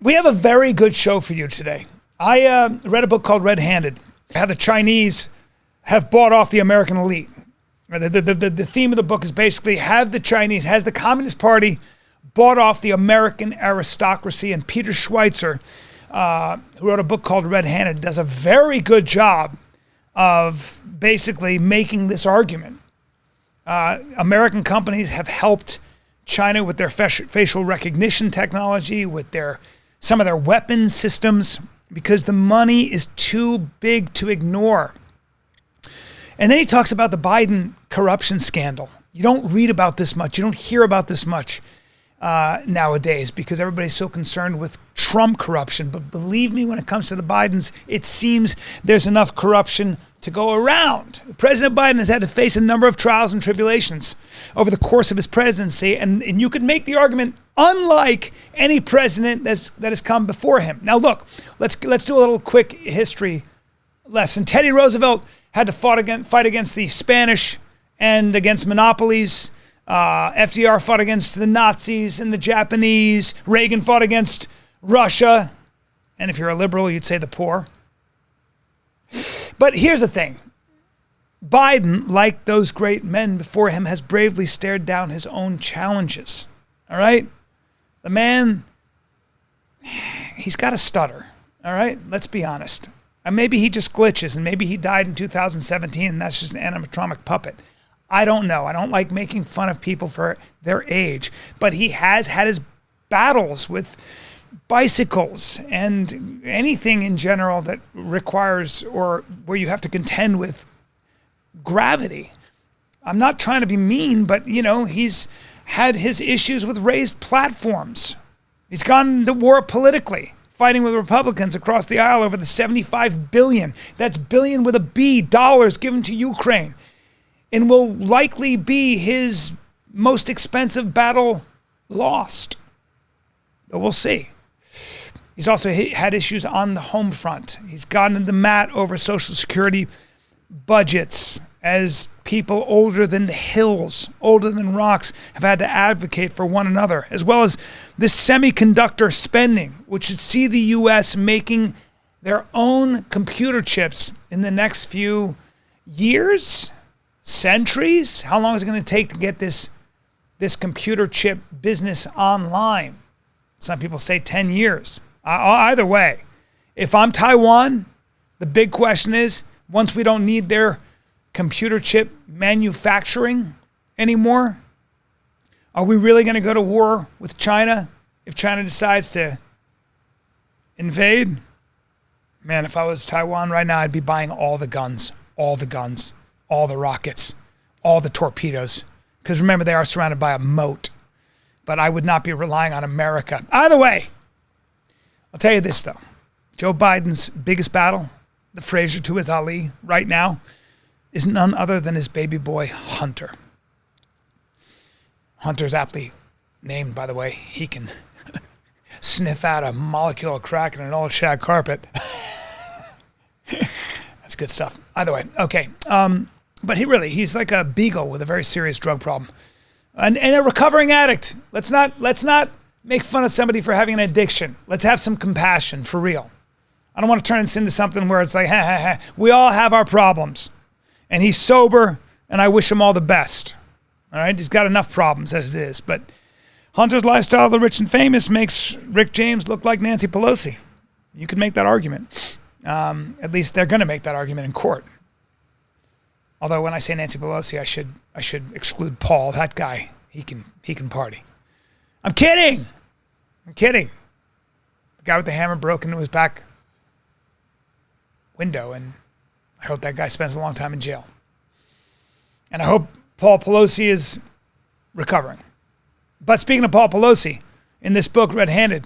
We have a very good show for you today. I read a book called Red-Handed, how the Chinese have bought off the American elite. The theme of the book is basically has the Communist Party bought off the American aristocracy? And Peter Schweizer, who wrote a book called Red-Handed, does a very good job of basically making this argument. American companies have helped China with their facial recognition technology, with some of their weapons systems, because the money is too big to ignore. And then he talks about the Biden corruption scandal. You don't read about this much. You don't hear about this much nowadays because everybody's so concerned with Trump corruption. But believe me, when it comes to the Bidens, it seems there's enough corruption to go around. President Biden has had to face a number of trials and tribulations over the course of his presidency, and you could make the argument unlike any president that has come before him. Now, look, let's do a little quick history lesson. Teddy Roosevelt had to fight against the Spanish and against monopolies. FDR fought against the Nazis and the Japanese. Reagan fought against Russia. And if you're a liberal, you'd say the poor. But here's the thing. Biden, like those great men before him, has bravely stared down his own challenges. All right? The man, he's got a stutter. All right? Let's be honest. And maybe he just glitches, and maybe he died in 2017, and that's just an animatronic puppet. I don't know. I don't like making fun of people for their age, but he has had his battles with bicycles and anything in general that requires or where you have to contend with gravity. I'm not trying to be mean, but, he's had his issues with raised platforms. He's gone to war politically, fighting with Republicans across the aisle over the $75 billion, that's billion with a B, dollars given to Ukraine, and will likely be his most expensive battle lost. But we'll see. He's also had issues on the home front. He's gotten in the mat over Social Security budgets as people older than the hills, older than rocks, have had to advocate for one another, as well as the semiconductor spending, which should see the U.S. making their own computer chips in the next few years, centuries. How long is it going to take to get this computer chip business online? Some people say 10 years. Either way, if I'm Taiwan, the big question is, once we don't need their computer chip manufacturing anymore, are we really going to go to war with China if China decides to invade? Man, if I was Taiwan right now, I'd be buying all the guns, all the rockets, all the torpedoes. Because remember, they are surrounded by a moat. But I would not be relying on America. Either way, I'll tell you this, though. Joe Biden's biggest battle, the Frazier to his Ali right now, is none other than his baby boy, Hunter. Hunter's aptly named, by the way. He can sniff out a molecule of crack in an old shag carpet. That's good stuff. Either way, okay. But he's like a beagle with a very serious drug problem. And a recovering addict. Let's not make fun of somebody for having an addiction. Let's have some compassion, for real. I don't want to turn this into something where it's like, we all have our problems. And he's sober, and I wish him all the best. All right? He's got enough problems as it is. But Hunter's lifestyle of the rich and famous makes Rick James look like Nancy Pelosi. You can make that argument. At least they're going to make that argument in court. Although when I say Nancy Pelosi, I should exclude Paul. That guy, he can party. I'm kidding. The guy with the hammer broke into his back window, and I hope that guy spends a long time in jail. And I hope Paul Pelosi is recovering. But speaking of Paul Pelosi, in this book, Red-Handed,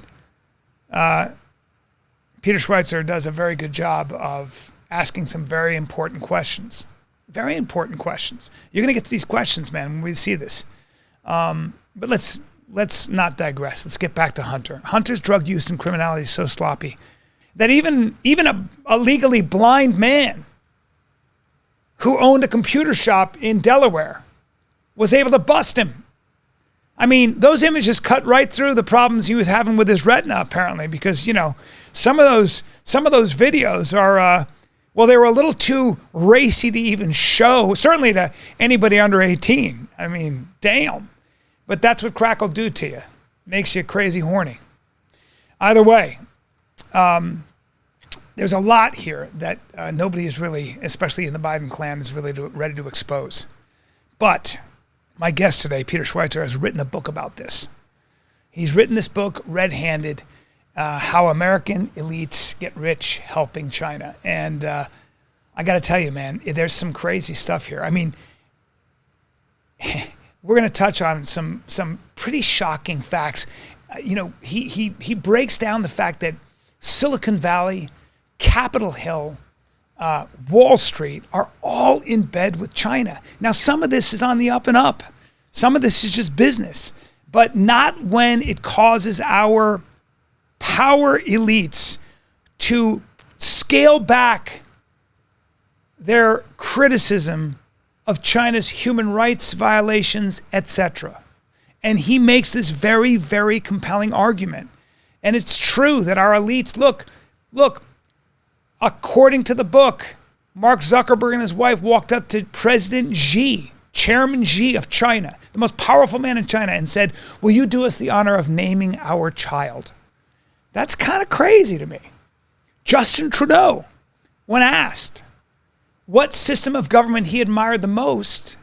Peter Schweizer does a very good job of asking some very important questions. Very important questions. You're going to get to these questions, man, when we see this. But let's not digress. Let's get back to Hunter. Hunter's drug use and criminality is so sloppy that even a legally blind man who owned a computer shop in Delaware was able to bust him. I mean, those images cut right through the problems he was having with his retina, apparently, because, you know, some of those videos are, well, they were a little too racy to even show, certainly to anybody under 18. I mean, damn. But that's what crack will do to you. Makes you crazy horny. Either way, there's a lot here that nobody is really, especially in the Biden clan, is really ready to expose. But my guest today, Peter Schweizer, has written a book about this. He's written this book, Red-Handed, How American Elites Get Rich Helping China. And I got to tell you, man, there's some crazy stuff here. I mean, we're going to touch on some pretty shocking facts. You know, he breaks down the fact that Silicon Valley, Capitol Hill, Wall Street are all in bed with China. Now, some of this is on the up and up. Some of this is just business, but not when it causes our power elites to scale back their criticism of China's human rights violations, etc. And he makes this very, very compelling argument. And it's true that our elites, look, according to the book, Mark Zuckerberg and his wife walked up to President Xi, Chairman Xi of China, the most powerful man in China, and said, will you do us the honor of naming our child? That's kind of crazy to me. Justin Trudeau, when asked what system of government he admired the most,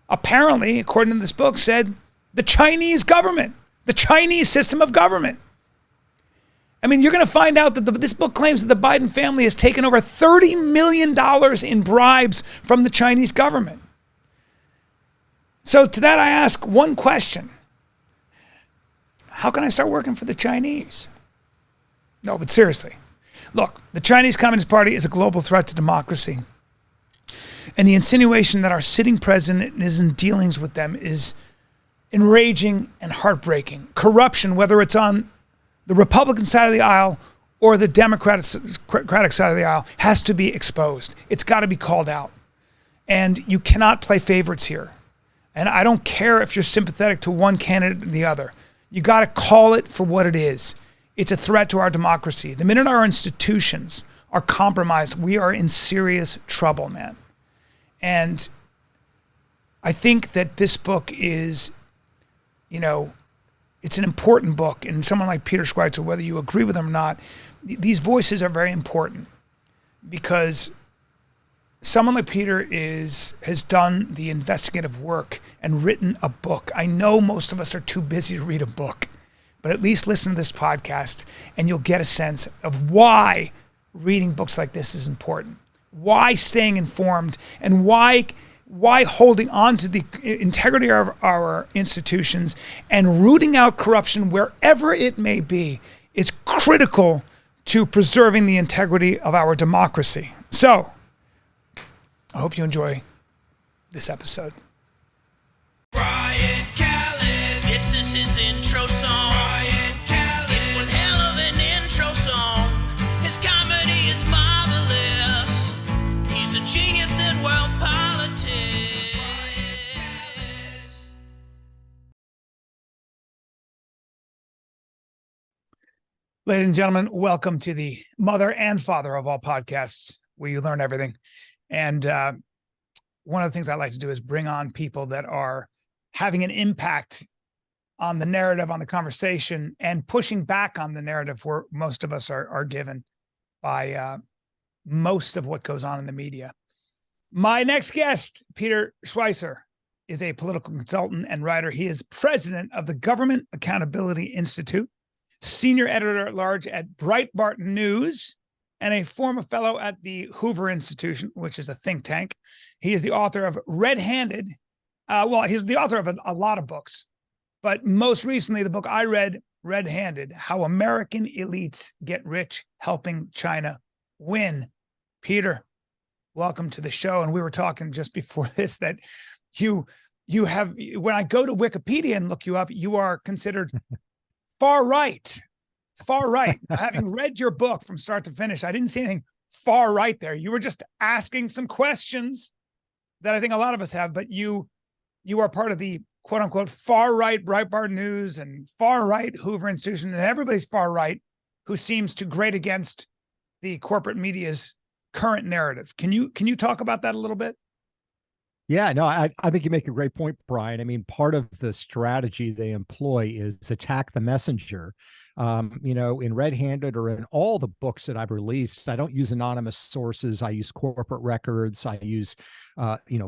apparently, according to this book, said the Chinese government, the Chinese system of government. I mean, you're going to find out that this book claims that the Biden family has taken over $30 million in bribes from the Chinese government. So to that, I ask one question. How can I start working for the Chinese? No, but seriously. Look, the Chinese Communist Party is a global threat to democracy. And the insinuation that our sitting president is in dealings with them is enraging and heartbreaking. Corruption, whether it's on the Republican side of the aisle or the Democratic side of the aisle, has to be exposed. It's got to be called out. And you cannot play favorites here. And I don't care if you're sympathetic to one candidate or the other. You got to call it for what it is. It's a threat to our democracy. The minute our institutions are compromised, we are in serious trouble, man. And I think that this book is, you know, it's an important book. And someone like Peter Schweizer, whether you agree with him or not, these voices are very important because someone like Peter has done the investigative work and written a book. I know most of us are too busy to read a book, but at least listen to this podcast and you'll get a sense of why reading books like this is important, why staying informed, and why holding on to the integrity of our institutions and rooting out corruption wherever it may be is critical to preserving the integrity of our democracy. So, I hope you enjoy this episode. Bryan Callen, this is his intro song. Bryan Callen, it's one hell of an intro song. His comedy is marvelous. He's a genius in world politics. Ladies and gentlemen, welcome to the mother and father of all podcasts, where you learn everything. And one of the things I like to do is bring on people that are having an impact on the narrative, on the conversation, and pushing back on the narrative where most of us are given by most of what goes on in the media. My next guest, Peter Schweizer, is a political consultant and writer. He is president of the Government Accountability Institute, senior editor-at-large at Breitbart News, and a former fellow at the Hoover Institution, which is a think tank. He is the author of Red-Handed. He's the author of a lot of books, but most recently, the book I read, Red-Handed, How American Elites Get Rich Helping China Win. Peter, welcome to the show. And we were talking just before this that you have, when I go to Wikipedia and look you up, you are considered far right. Far right. Having read your book from start to finish, I didn't see anything far right there. You were just asking some questions that I think a lot of us have, but you are part of the quote unquote far right Breitbart News and far right Hoover Institution and everybody's far right who seems to grate against the corporate media's current narrative. Can you talk about that a little bit? Yeah, no, I think you make a great point, Brian. I mean, part of the strategy they employ is attack the messenger. In Red Handed or in all the books that I've released, I don't use anonymous sources. I use corporate records. I use,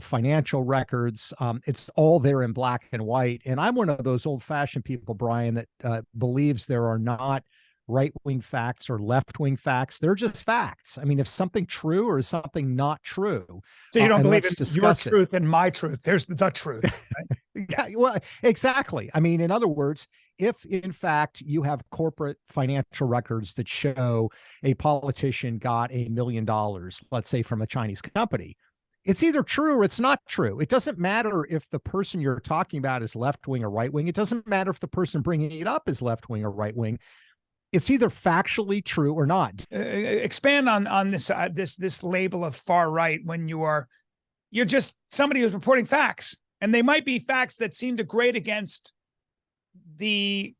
financial records. It's all there in black and white. And I'm one of those old fashioned people, Brian, that believes there are not right-wing facts or left-wing facts. They're just facts. I mean, if something true or is something not true. So you don't believe in your truth and my truth. There's the truth. Right? Yeah, well, exactly. I mean, in other words, if in fact you have corporate financial records that show a politician got $1 million, let's say from a Chinese company, it's either true or it's not true. It doesn't matter if the person you're talking about is left-wing or right-wing. It doesn't matter if the person bringing it up is left-wing or right-wing. It's either factually true or not. Expand on this label of far right when you're just somebody who's reporting facts, and they might be facts that seem to grate against the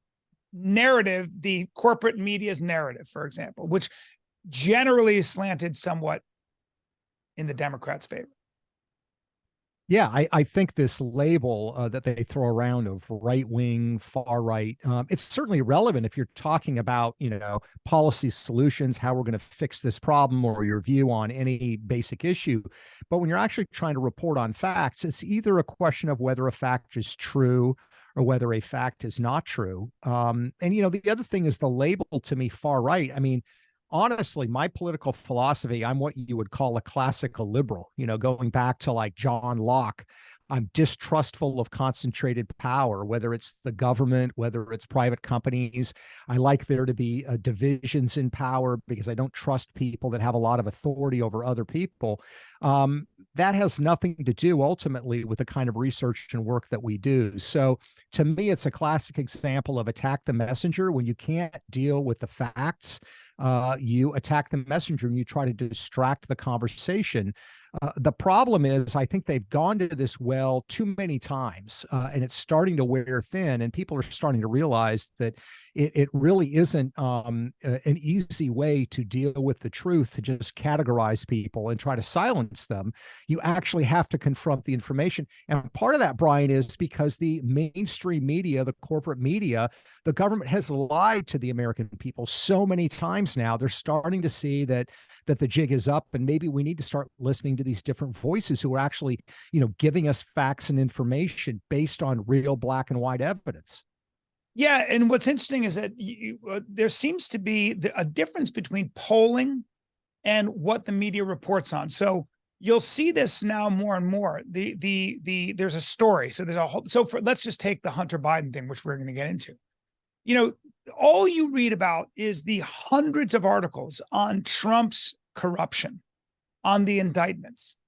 narrative, the corporate media's narrative, for example, which generally is slanted somewhat in the Democrats' favor. Yeah, I think this label that they throw around of right wing, far right, it's certainly relevant if you're talking about, policy solutions, how we're going to fix this problem, or your view on any basic issue. But when you're actually trying to report on facts, it's either a question of whether a fact is true or whether a fact is not true. The other thing is the label to me, far right. I mean, honestly, my political philosophy, I'm what you would call a classical liberal, going back to like John Locke. I'm distrustful of concentrated power, whether it's the government, whether it's private companies. I like there to be divisions in power because I don't trust people that have a lot of authority over other people. That has nothing to do ultimately with the kind of research and work that we do. So to me, it's a classic example of attack the messenger. When you can't deal with the facts, you attack the messenger and you try to distract the conversation. The problem is, I think they've gone to this well too many times, and it's starting to wear thin, and people are starting to realize that it really isn't an easy way to deal with the truth, to just categorize people and try to silence them. You actually have to confront the information. And part of that, Brian, is because the mainstream media, the corporate media, the government has lied to the American people so many times now. They're starting to see that the jig is up, and maybe we need to start listening to these different voices who are actually, giving us facts and information based on real black and white evidence. Yeah, and what's interesting is that there seems to be a difference between polling and what the media reports on. So you'll see this now more and more. There's a story. So let's just take the Hunter Biden thing, which we're going to get into. All you read about is the hundreds of articles on Trump's corruption, on the indictments.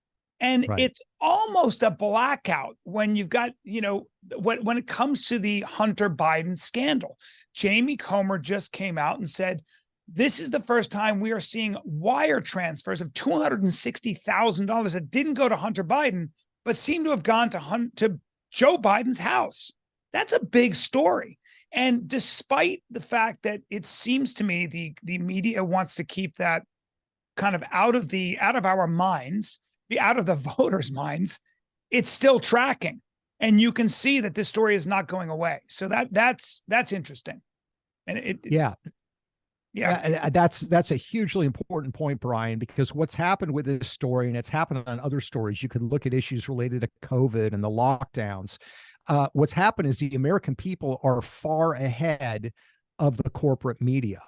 And right. It's almost a blackout when you've got, when it comes to the Hunter Biden scandal. Jamie Comer just came out and said, this is the first time we are seeing wire transfers of $260,000 that didn't go to Hunter Biden, but seem to have gone to Joe Biden's house. That's a big story. And despite the fact that it seems to me the media wants to keep that kind of out of our minds, out of the voters' minds, it's still tracking. And you can see that this story is not going away. So that's interesting. And yeah, that's a hugely important point, Brian, because what's happened with this story, and it's happened on other stories, you could look at issues related to COVID and the lockdowns. What's happened is the American people are far ahead of the corporate media.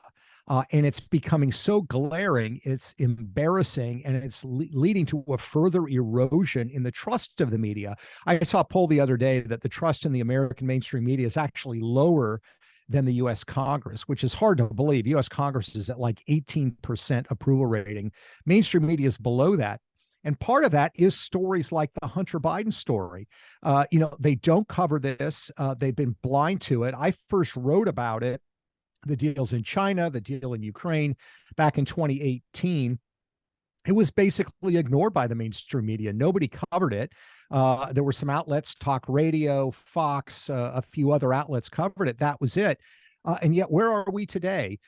And it's becoming so glaring, it's embarrassing, and it's leading to a further erosion in the trust of the media. I saw a poll the other day that the trust in the American mainstream media is actually lower than the U.S. Congress, which is hard to believe. U.S. Congress is at like 18% approval rating. Mainstream media is below that. And part of that is stories like the Hunter Biden story. They don't cover this. They've been blind to it. I first wrote about it, the deals in China, the deal in Ukraine, back in 2018. It was basically ignored by the mainstream media. Nobody covered it. There were some outlets, talk radio, Fox, a few other outlets covered it. That was it. And yet, where are we today?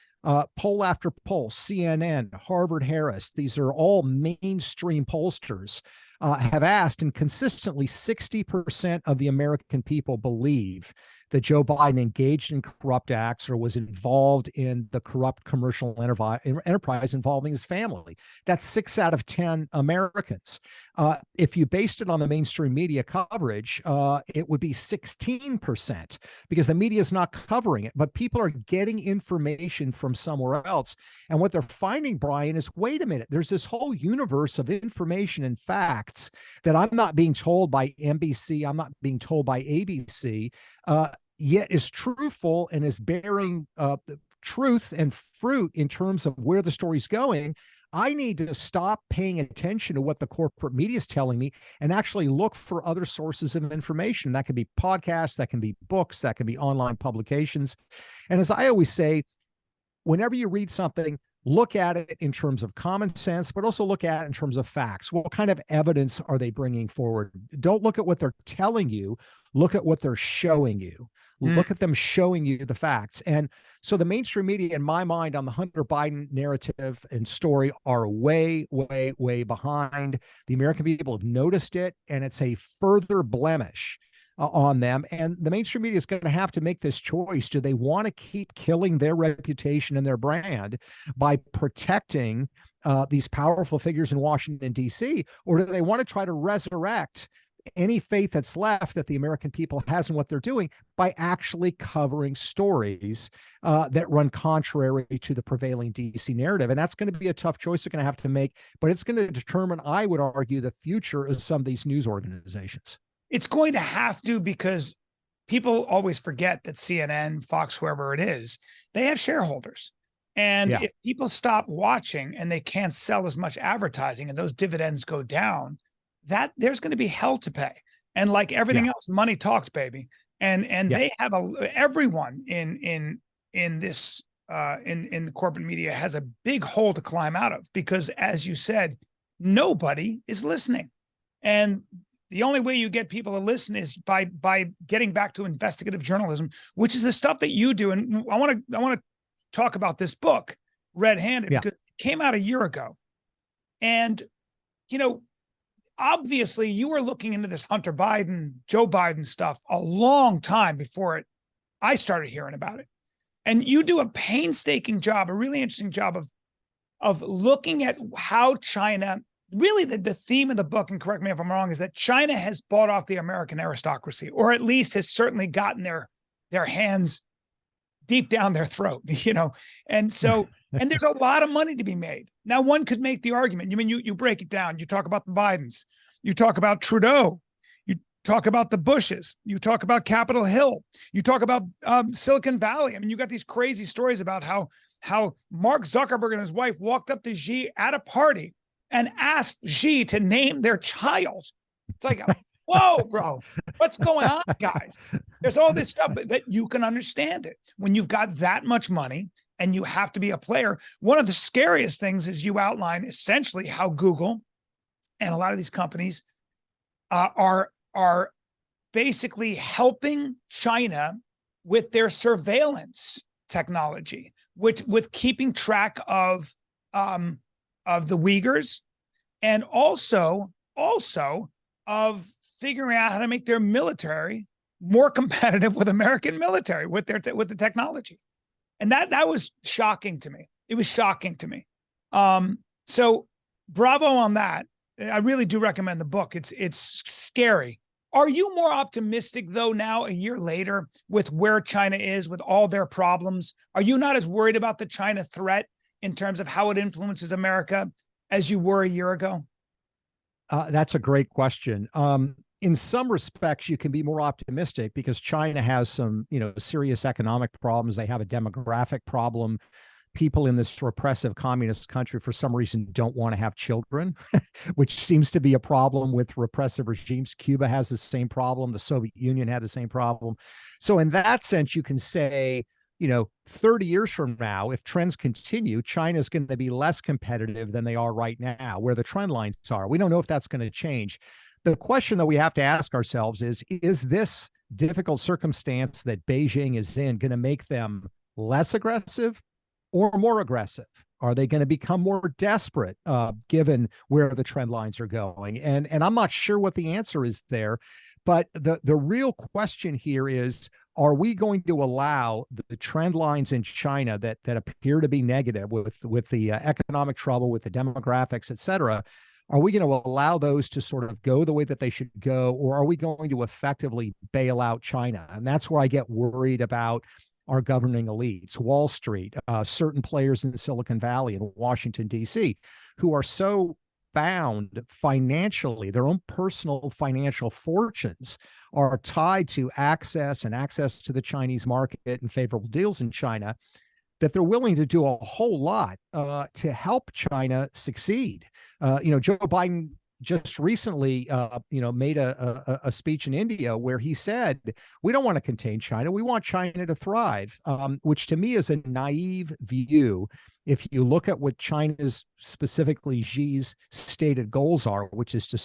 Poll after poll, CNN, Harvard Harris, these are all mainstream pollsters, have asked, and consistently 60% of the American people believe that Joe Biden engaged in corrupt acts or was involved in the corrupt commercial enterprise involving his family. That's 6 out of 10 Americans. If you based it on the mainstream media coverage, it would be 16% because the media is not covering it, but people are getting information from somewhere else. And what they're finding, Bryan, is, wait a minute, there's this whole universe of information and facts that I'm not being told by NBC, I'm not being told by ABC, yet is truthful and is bearing truth and fruit in terms of where the story's going. I need to stop paying attention to what the corporate media is telling me and actually look for other sources of information. That can be podcasts, that can be books, that can be online publications. And as I always say, whenever you read something, look at it in terms of common sense, but also look at it in terms of facts. What kind of evidence are they bringing forward? Don't look at what they're telling you. Look at what they're showing you. Look at them showing you the facts. And so the mainstream media, in my mind, on the Hunter Biden narrative and story are way, way, way behind. The American people have noticed it, and it's a further blemish on them. And the mainstream media is going to have to make this choice. Do they want to keep killing their reputation and their brand by protecting these powerful figures in Washington, D.C., or do they want to try to resurrect any faith that's left that the American people has in what they're doing by actually covering stories that run contrary to the prevailing DC narrative? And that's going to be a tough choice they're going to have to make, but it's going to determine, I would argue, the future of some of these news organizations. It's going to have to, because people always forget that CNN, Fox, whoever it is, they have shareholders. And if people stop watching and they can't sell as much advertising and those dividends go down, that there's going to be hell to pay. And like everything else, money talks, baby. And they have everyone in this in the corporate media has a big hole to climb out of, because as you said, nobody is listening. And the only way you get people to listen is by getting back to investigative journalism, which is the stuff that you do. And I want to talk about this book, Red Handed, because it came out a year ago. And, you know, obviously you were looking into this Hunter Biden, Joe Biden stuff a long time before I started hearing about it. And you do a painstaking job, a really interesting job of looking at how China, really the theme of the book, and correct me if I'm wrong, is that China has bought off the American aristocracy, or at least has certainly gotten their hands deep down their throat, you know? And so, and there's a lot of money to be made. Now, one could make the argument, you break it down, you talk about the Bidens, you talk about Trudeau, you talk about the Bushes, you talk about Capitol Hill, you talk about Silicon Valley. I mean, you got these crazy stories about how Mark Zuckerberg and his wife walked up to Xi at a party and asked Xi to name their child. It's like, whoa, bro, what's going on, guys? There's all this stuff, but you can understand it. When you've got that much money and you have to be a player, one of the scariest things is you outline essentially how Google and a lot of these companies are basically helping China with their surveillance technology, with keeping track of the Uyghurs, and also of figuring out how to make their military more competitive with American military, with the technology. And that was shocking to me. It was shocking to me. So bravo on that. I really do recommend the book. It's scary. Are you more optimistic though now, a year later, with where China is, with all their problems? Are you not as worried about the China threat in terms of how it influences America as you were a year ago? That's a great question. In some respects, you can be more optimistic because China has some, serious economic problems. They have a demographic problem. People in this repressive communist country, for some reason, don't want to have children, which seems to be a problem with repressive regimes. Cuba has the same problem. The Soviet Union had the same problem. So in that sense, you can say, 30 years from now, if trends continue, China is going to be less competitive than they are right now, where the trend lines are. We don't know if that's going to change. The question that we have to ask ourselves is this difficult circumstance that Beijing is in going to make them less aggressive or more aggressive? Are they going to become more desperate, given where the trend lines are going? And I'm not sure what the answer is there. But the real question here is, are we going to allow the trend lines in China that appear to be negative with the economic trouble, with the demographics, et cetera? Are we going to allow those to sort of go the way that they should go, or are we going to effectively bail out China? And that's where I get worried about our governing elites, Wall Street, certain players in Silicon Valley and Washington, D.C., who are so bound financially, their own personal financial fortunes are tied to access to the Chinese market and favorable deals in China, that they're willing to do a whole lot to help China succeed. Joe Biden just recently, made a speech in India where he said, we don't want to contain China. We want China to thrive, which to me is a naive view. If you look at what China's, specifically Xi's, stated goals are, which is to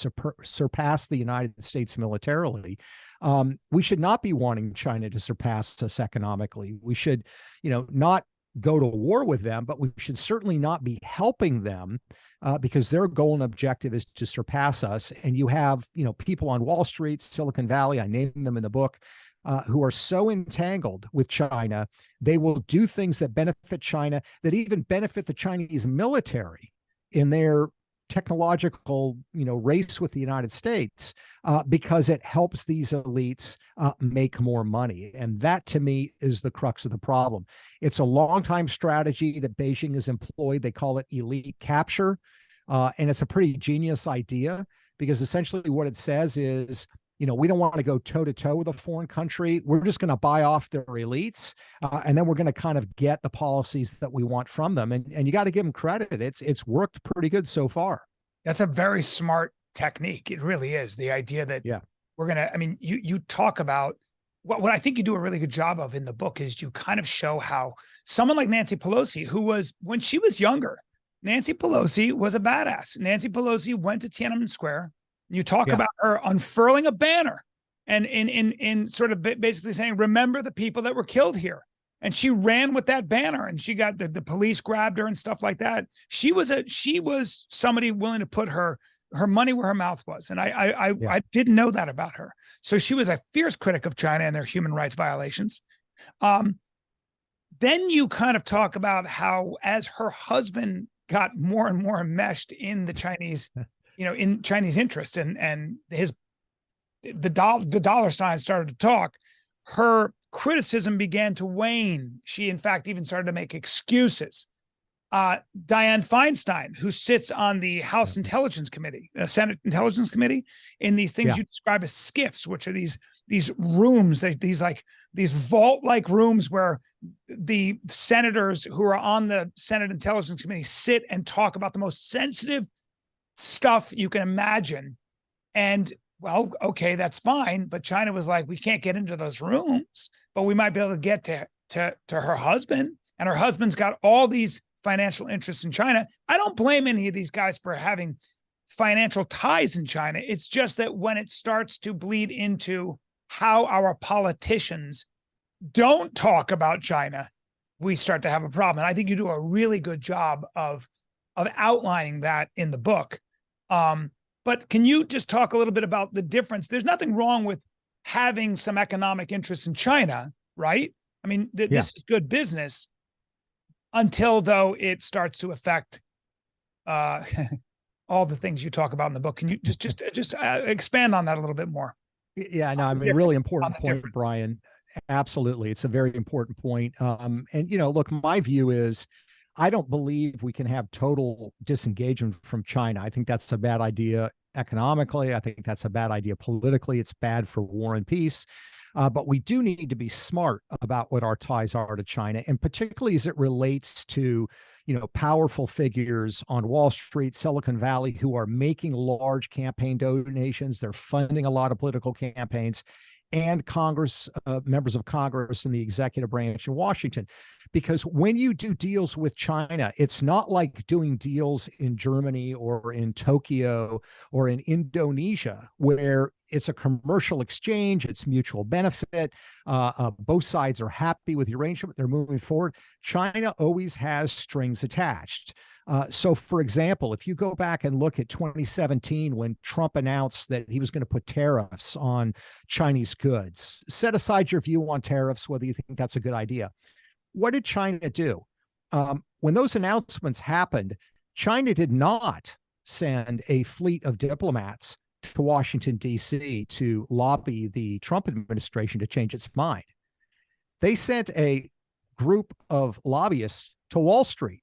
surpass the United States militarily, we should not be wanting China to surpass us economically. We should, not go to war with them, but we should certainly not be helping them because their goal and objective is to surpass us. And you have, people on Wall Street, Silicon Valley, I named them in the book, who are so entangled with China, they will do things that benefit China, that even benefit the Chinese military in their technological, race with the United States, because it helps these elites make more money. And that, to me, is the crux of the problem. It's a long-time strategy that Beijing has employed. They call it elite capture. And it's a pretty genius idea, because essentially what it says is, we don't want to go toe-to-toe with a foreign country. We're just going to buy off their elites, and then we're going to kind of get the policies that we want from them. And you got to give them credit. It's worked pretty good so far. That's a very smart technique. It really is. The idea that we're going to, you talk about what I think you do a really good job of in the book is you kind of show how someone like Nancy Pelosi, who was, when she was younger, Nancy Pelosi was a badass. Nancy Pelosi went to Tiananmen Square. You talk about her unfurling a banner and in sort of basically saying, remember the people that were killed here. And she ran with that banner, and she got the police grabbed her and stuff like that. She was somebody willing to put her money where her mouth was. And I didn't know that about her. So she was a fierce critic of China and their human rights violations. Then you kind of talk about how, as her husband got more and more enmeshed in the Chinese in Chinese interests, and the dollar signs started to talk, her criticism began to wane. She, in fact, even started to make excuses. Dianne Feinstein, who sits on the House Intelligence Committee, Senate Intelligence Committee, in these things you describe as skiffs, which are these rooms, these vault-like rooms where the senators who are on the Senate Intelligence Committee sit and talk about the most sensitive stuff you can imagine. And well, okay, that's fine. But China was like, we can't get into those rooms, but we might be able to get to her husband. And her husband's got all these financial interests in China. I don't blame any of these guys for having financial ties in China. It's just that when it starts to bleed into how our politicians don't talk about China, we start to have a problem. And I think you do a really good job of outlining that in the book. But can you just talk a little bit about the difference? There's nothing wrong with having some economic interests in China, right? This is good business until, though, it starts to affect all the things you talk about in the book. Can you just expand on that a little bit more? Yeah, no, really important point, Bryan. Absolutely. It's a very important point. And, look, my view is, I don't believe we can have total disengagement from China. I think that's a bad idea economically. I think that's a bad idea politically. It's bad for war and peace. But we do need to be smart about what our ties are to China, and particularly as it relates to, powerful figures on Wall Street, Silicon Valley, who are making large campaign donations. They're funding a lot of political campaigns. and Congress, members of Congress and the executive branch in Washington. Because when you do deals with China, it's not like doing deals in Germany or in Tokyo or in Indonesia, where it's a commercial exchange, it's mutual benefit. Both sides are happy with the arrangement, they're moving forward. China always has strings attached. So, for example, if you go back and look at 2017, when Trump announced that he was going to put tariffs on Chinese goods, set aside your view on tariffs, whether you think that's a good idea. What did China do? When those announcements happened, China did not send a fleet of diplomats to Washington, D.C. to lobby the Trump administration to change its mind. They sent a group of lobbyists to Wall Street.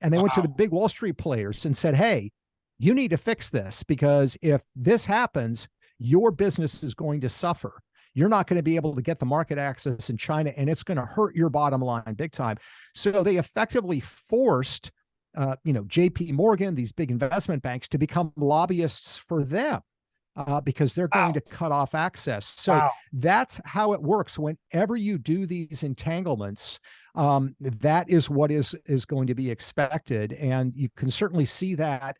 And they went to the big Wall Street players and said, hey, you need to fix this, because if this happens, your business is going to suffer. You're not going to be able to get the market access in China, and it's going to hurt your bottom line big time. So they effectively forced, JP Morgan, these big investment banks, to become lobbyists for them. Because they're going to cut off access. So that's how it works. Whenever you do these entanglements, that is what is going to be expected. And you can certainly see that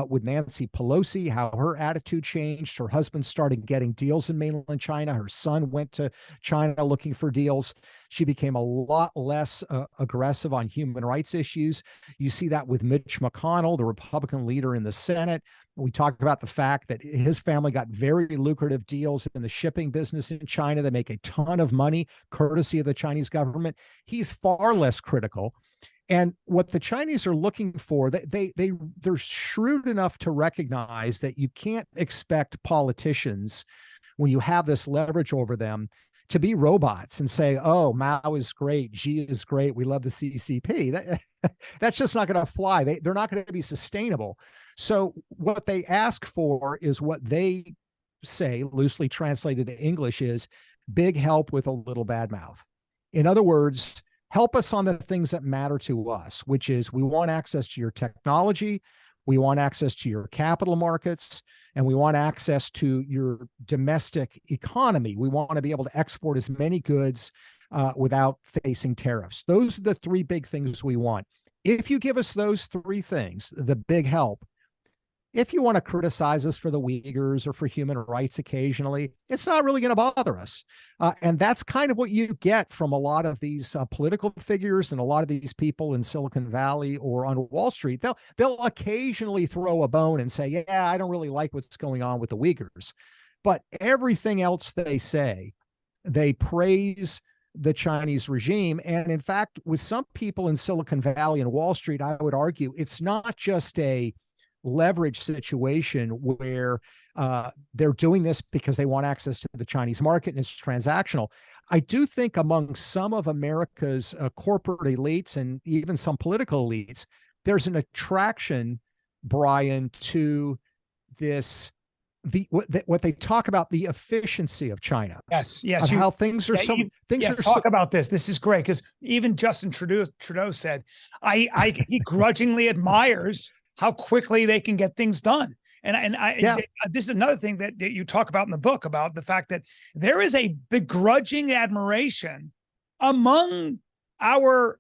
with Nancy Pelosi, how her attitude changed. Her husband started getting deals in mainland China. Her son went to China looking for deals. She became a lot less aggressive on human rights issues. You see that with Mitch McConnell, the Republican leader in the Senate. We talked about the fact that his family got very lucrative deals in the shipping business in China. They make a ton of money courtesy of the Chinese government. He's far less critical. And what the Chinese are looking for, they're shrewd enough to recognize that you can't expect politicians, when you have this leverage over them, to be robots and say, oh, Mao is great, Xi is great, we love the CCP. That's just not going to fly. They're not going to be sustainable. So what they ask for is what they say, loosely translated to English, is big help with a little bad mouth. In other words, help us on the things that matter to us, which is we want access to your technology, we want access to your capital markets, and we want access to your domestic economy. We want to be able to export as many goods without facing tariffs. Those are the three big things we want. If you give us those three things, the big help, if you want to criticize us for the Uyghurs or for human rights occasionally, it's not really going to bother us. And that's kind of what you get from a lot of these political figures and a lot of these people in Silicon Valley or on Wall Street. They'll occasionally throw a bone and say, yeah, I don't really like what's going on with the Uyghurs. But everything else they say, they praise the Chinese regime. And in fact, with some people in Silicon Valley and Wall Street, I would argue it's not just a leverage situation where they're doing this because they want access to the Chinese market and it's transactional. I do think among some of America's corporate elites and even some political elites, there's an attraction, Bryan, to this, what they talk about, the efficiency of China. Yes. How things are talk about this. This is great, because even Justin Trudeau said, he grudgingly admires how quickly they can get things done. This is another thing that you talk about in the book, about the fact that there is a begrudging admiration among our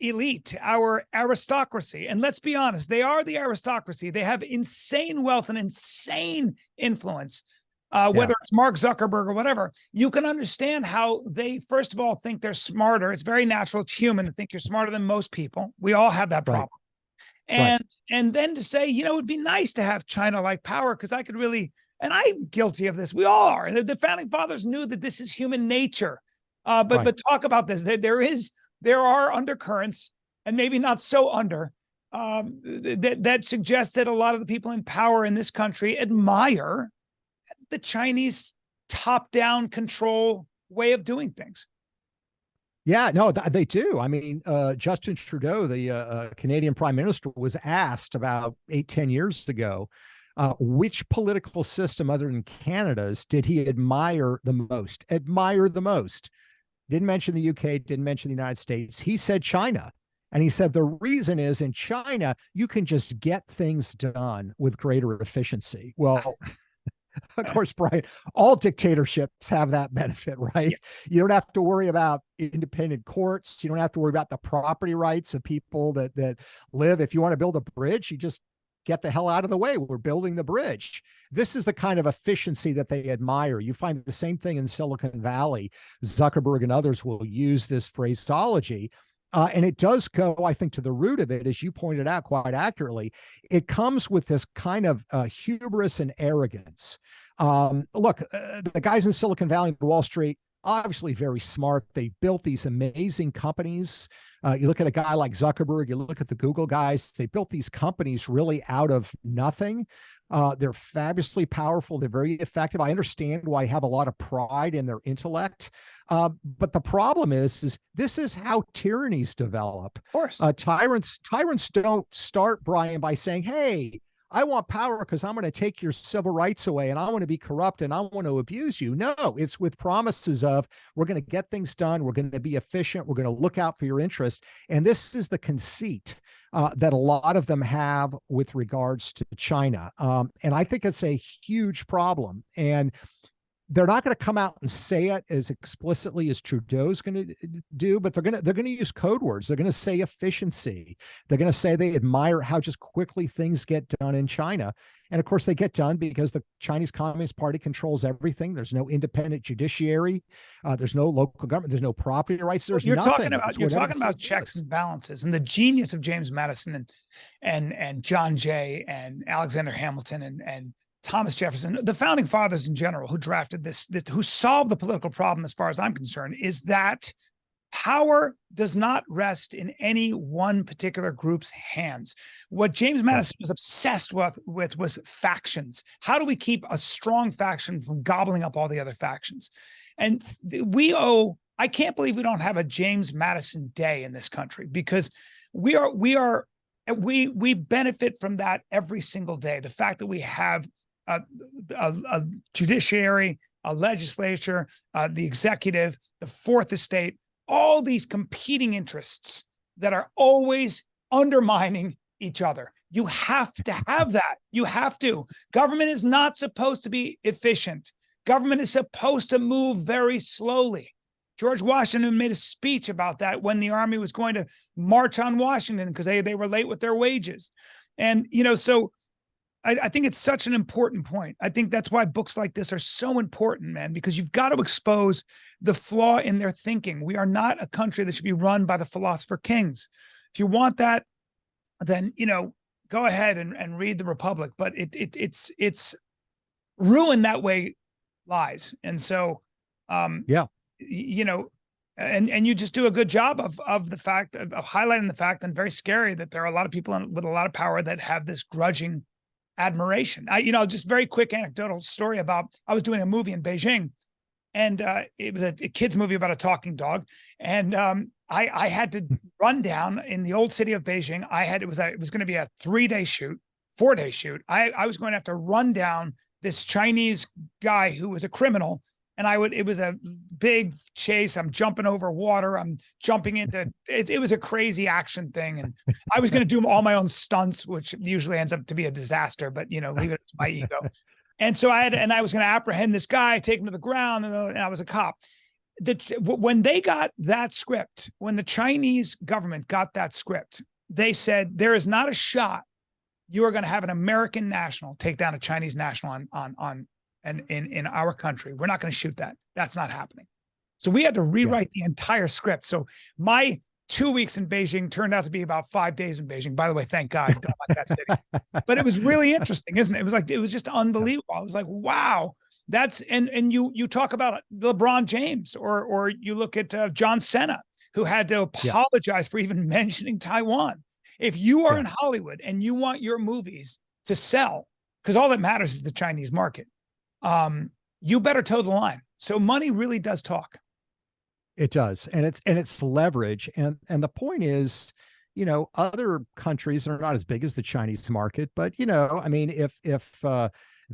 elite, our aristocracy. And let's be honest, they are the aristocracy. They have insane wealth and insane influence. Whether it's Mark Zuckerberg or whatever, you can understand how they, first of all, think they're smarter. It's very natural. It's human to think you're smarter than most people. We all have that problem. And then to say, it'd be nice to have China-like power, because I could really, and I'm guilty of this. We all are. The founding fathers knew that this is human nature. But talk about this. There are undercurrents, and maybe not so under, that suggest that a lot of the people in power in this country admire the Chinese top-down control way of doing things. Yeah, no, they do. I mean, Justin Trudeau, the Canadian Prime Minister, was asked about 8-10 years ago, which political system other than Canada's did he admire the most? Didn't mention the UK, didn't mention the United States. He said China. And he said the reason is, in China, you can just get things done with greater efficiency. Well, Of course, Brian, all dictatorships have that benefit, right? Yeah. You don't have to worry about independent courts. You don't have to worry about the property rights of people that live. If you want to build a bridge, you just get the hell out of the way. We're building the bridge. This is the kind of efficiency that they admire. You find the same thing in Silicon Valley. Zuckerberg and others will use this phraseology. And it does go, I think, to the root of it, as you pointed out quite accurately. It comes with this kind of hubris and arrogance. Look, the guys in Silicon Valley and Wall Street, obviously very smart. They built these amazing companies. You look at a guy like Zuckerberg, you look at the Google guys, they built these companies really out of nothing. They're fabulously powerful. They're very effective. I understand why they have a lot of pride in their intellect. But the problem is this is how tyrannies develop. Of course. Tyrants don't start, Brian, by saying, hey, I want power because I'm going to take your civil rights away and I want to be corrupt and I want to abuse you. No, it's with promises of we're going to get things done. We're going to be efficient. We're going to look out for your interest. And this is the conceit that a lot of them have with regards to China. And I think it's a huge problem. And they're not going to come out and say it as explicitly as Trudeau's going to do, but they're going to use code words. They're going to say efficiency. They're going to say they admire how just quickly things get done in China. And of course, they get done because the Chinese Communist Party controls everything. There's no independent judiciary. There's no local government. There's no property rights. There's nothing. You're talking about checks and balances, and the genius of James Madison and John Jay and Alexander Hamilton and Thomas Jefferson, the founding fathers in general, who drafted this, who solved the political problem, as far as I'm concerned, is that power does not rest in any one particular group's hands. What James Madison was obsessed with was factions. How do we keep a strong faction from gobbling up all the other factions? And I can't believe we don't have a James Madison Day in this country, because we benefit from that every single day. The fact that we have a judiciary, a legislature, the executive, the fourth estate, all these competing interests that are always undermining each other. You have to have that. You have to. Government is not supposed to be efficient. Government is supposed to move very slowly. George Washington made a speech about that when the army was going to march on Washington because they were late with their wages. And, so I think it's such an important point. I think that's why books like this are so important, man, because you've got to expose the flaw in their thinking. We are not a country that should be run by the philosopher kings. If you want that, then, go ahead and read the Republic, but it's ruined that way lies. And so, and you just do a good job of the fact of highlighting the fact, and very scary that there are a lot of people with a lot of power that have this grudging admiration. Just very quick anecdotal story about, I was doing a movie in Beijing, and it was a kid's movie about a talking dog. And I had to run down in the old city of Beijing. It was going to be a 4-day shoot. I was going to have to run down this Chinese guy who was a criminal. And it was a big chase. I'm jumping over water. I'm jumping into it. It was a crazy action thing. And I was going to do all my own stunts, which usually ends up to be a disaster, but leave it to my ego. And so I was going to apprehend this guy, take him to the ground, and I was a cop. When they got that script, when the Chinese government got that script, they said, there is not a shot you are going to have an American national take down a Chinese national in our country. We're not going to shoot that. That's not happening. So we had to rewrite the entire script. So my 2 weeks in Beijing turned out to be about 5 days in Beijing. By the way, thank God. Don't like that city. But it was really interesting, isn't it? It was just unbelievable. I was like, wow, and you talk about LeBron James, or you look at John Cena, who had to apologize for even mentioning Taiwan. If you are in Hollywood and you want your movies to sell, because all that matters is the Chinese market, you better toe the line. So money really does talk. It does. And it's leverage. And the point is, other countries are not as big as the Chinese market, but if the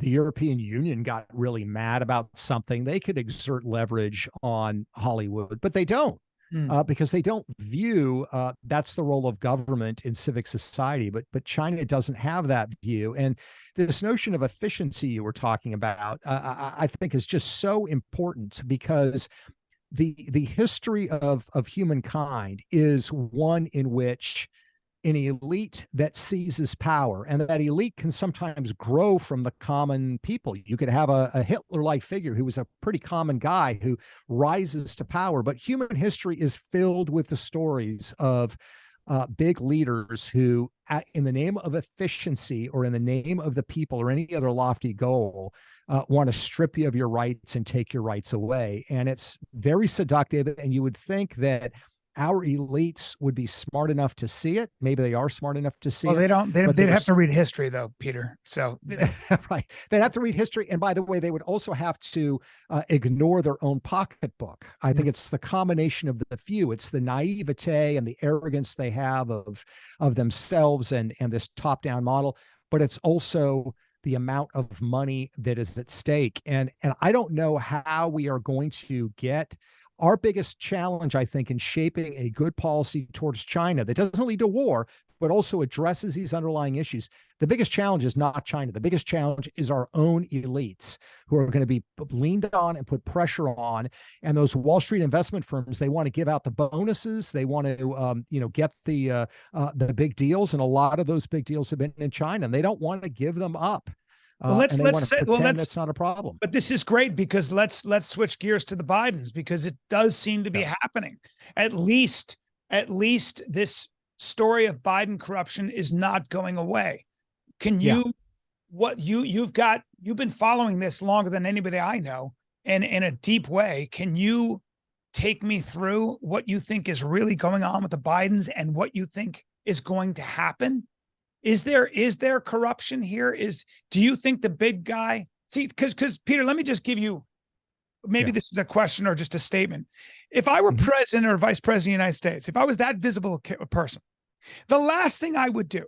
European Union got really mad about something, they could exert leverage on Hollywood, but they don't. Hmm. because they don't view that's the role of government in civic society. But China doesn't have that view, and this notion of efficiency you were talking about, I think, is just so important, because the history of humankind is one in which an elite that seizes power, and that elite can sometimes grow from the common people. You could have a Hitler-like figure who was a pretty common guy who rises to power, but human history is filled with the stories of big leaders who, in the name of efficiency or in the name of the people or any other lofty goal, want to strip you of your rights and take your rights away. And it's very seductive. And you would think that our elites would be smart enough to see it. Maybe they are smart enough to see Well, it. they don't. But They'd have to read history, though, Peter. So right, they'd have to read history, and by the way, they would also have to ignore their own pocketbook. I think it's the combination of the few. It's the naivete and the arrogance they have of themselves and this top-down model, but it's also the amount of money that is at stake. And I don't know how we are going to get our biggest challenge, I think, in shaping a good policy towards China that doesn't lead to war, but also addresses these underlying issues. The biggest challenge is not China. The biggest challenge is our own elites, who are going to be leaned on and put pressure on. And those Wall Street investment firms, they want to give out the bonuses. They want to, get the big deals. And a lot of those big deals have been in China, and they don't want to give them up. And they want to pretend that's not a problem. But this is great, because let's switch gears to the Bidens, because it does seem to be happening. At least this story of Biden corruption is not going away. Can you, you've been following this longer than anybody I know, and in a deep way. Can you take me through what you think is really going on with the Bidens and what you think is going to happen? Is there corruption here? Do you think the big guy, because Peter, let me just give you, maybe this is a question or just a statement. If I were president or vice president of the United States, if I was that visible a person, the last thing I would do,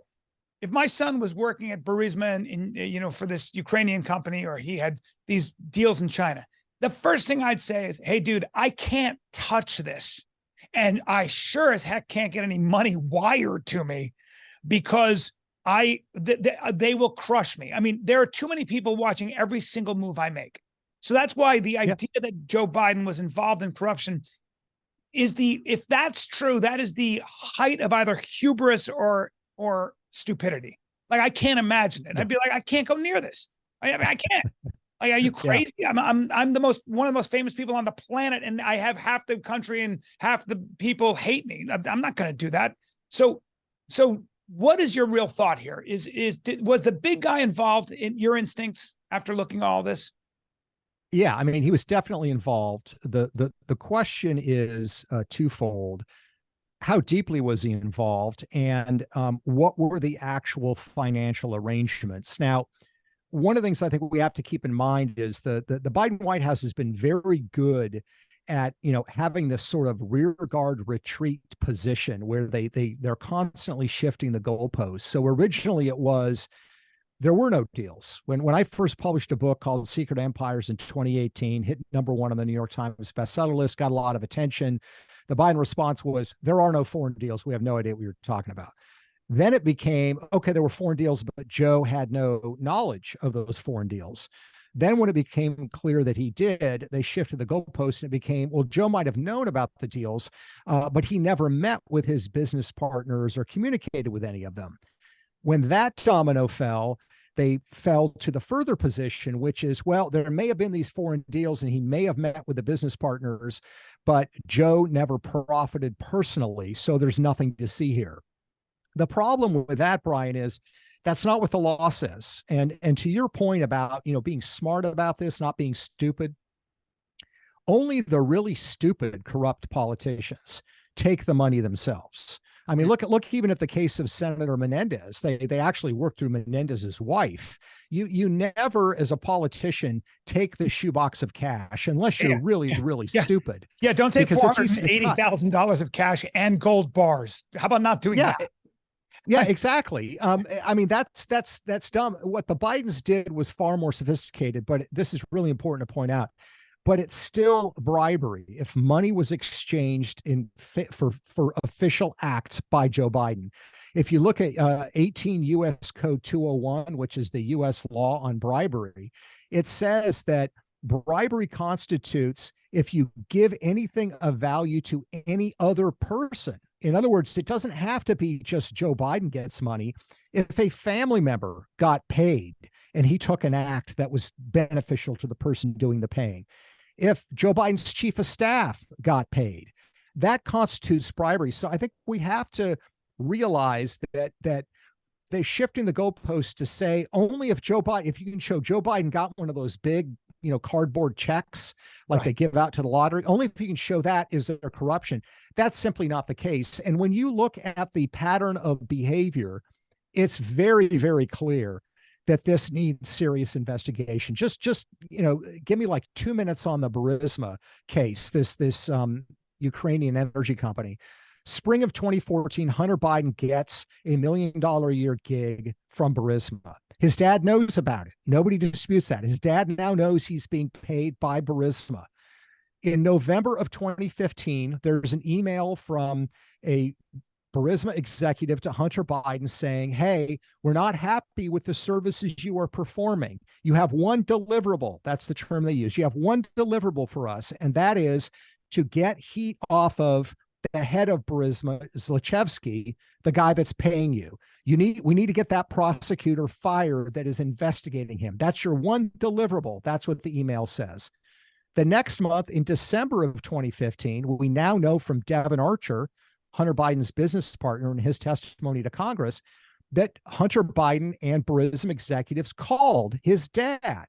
if my son was working at Burisma in for this Ukrainian company, or he had these deals in China, the first thing I'd say is, hey, dude, I can't touch this. And I sure as heck can't get any money wired to me, because they will crush me. I mean, there are too many people watching every single move I make. So that's why the idea that Joe Biden was involved in corruption if that's true, that is the height of either hubris or stupidity. Like, I can't imagine it. I'd be like, I can't go near this. I can't. Like, are you crazy? I'm one of the most famous people on the planet, and I have half the country and half the people hate me. I'm not going to do that. So what is your real thought here? Was the big guy involved in your instincts after looking at all this? Yeah, I mean, he was definitely involved. The question is twofold. How deeply was he involved, and what were the actual financial arrangements? Now, one of the things I think we have to keep in mind is the Biden White House has been very good at having this sort of rear guard retreat position where they're constantly shifting the goalposts. So originally it was, there were no deals. When I first published a book called Secret Empires in 2018, hit #1 on the New York Times bestseller list, got a lot of attention. The Biden response was, there are no foreign deals. We have no idea what you're talking about. Then it became, okay, there were foreign deals, but Joe had no knowledge of those foreign deals. Then when it became clear that he did, they shifted the goalpost, and it became, well, Joe might have known about the deals, but he never met with his business partners or communicated with any of them. When that domino fell, they fell to the further position, which is, well, there may have been these foreign deals and he may have met with the business partners, but Joe never profited personally, so there's nothing to see here. The problem with that, Bryan, is that's not what the law says. And to your point about, being smart about this, not being stupid, only the really stupid, corrupt politicians take the money themselves. I mean, look even at the case of Senator Menendez. They actually worked through Menendez's wife. You never, as a politician, take the shoebox of cash unless you're really stupid. Yeah, don't take $480,000 of cash and gold bars. How about not doing that? Yeah, exactly. I mean, that's dumb. What the Bidens did was far more sophisticated, but this is really important to point out. but it's still bribery if money was exchanged for official acts by Joe Biden. If you look at 18 U.S. Code 201, which is the U.S. law on bribery, it says that bribery constitutes if you give anything of value to any other person. In other words, it doesn't have to be just Joe Biden gets money. If a family member got paid and he took an act that was beneficial to the person doing the paying, if Joe Biden's chief of staff got paid, that constitutes bribery. So I think we have to realize that they're shifting the goalposts to say only if if you can show Joe Biden got one of those big, cardboard checks like they give out to the lottery, only if you can show that is there corruption. That's simply not the case. And when you look at the pattern of behavior, it's very, very clear that this needs serious investigation. Just give me like 2 minutes on the Burisma case, this Ukrainian energy company. Spring of 2014, Hunter Biden gets a $1 million a year gig from Burisma. His dad knows about it. Nobody disputes that. His dad now knows he's being paid by Burisma. In November of 2015, there's an email from a Burisma executive to Hunter Biden saying, hey, we're not happy with the services you are performing. You have one deliverable. That's the term they use. You have one deliverable for us, and that is to get heat off of the head of Burisma, Zlochevsky, the guy that's paying you. We need to get that prosecutor fired that is investigating him. That's your one deliverable. That's what the email says. The next month, in December of 2015, we now know from Devin Archer, Hunter Biden's business partner, in his testimony to Congress, that Hunter Biden and Burisma executives called his dad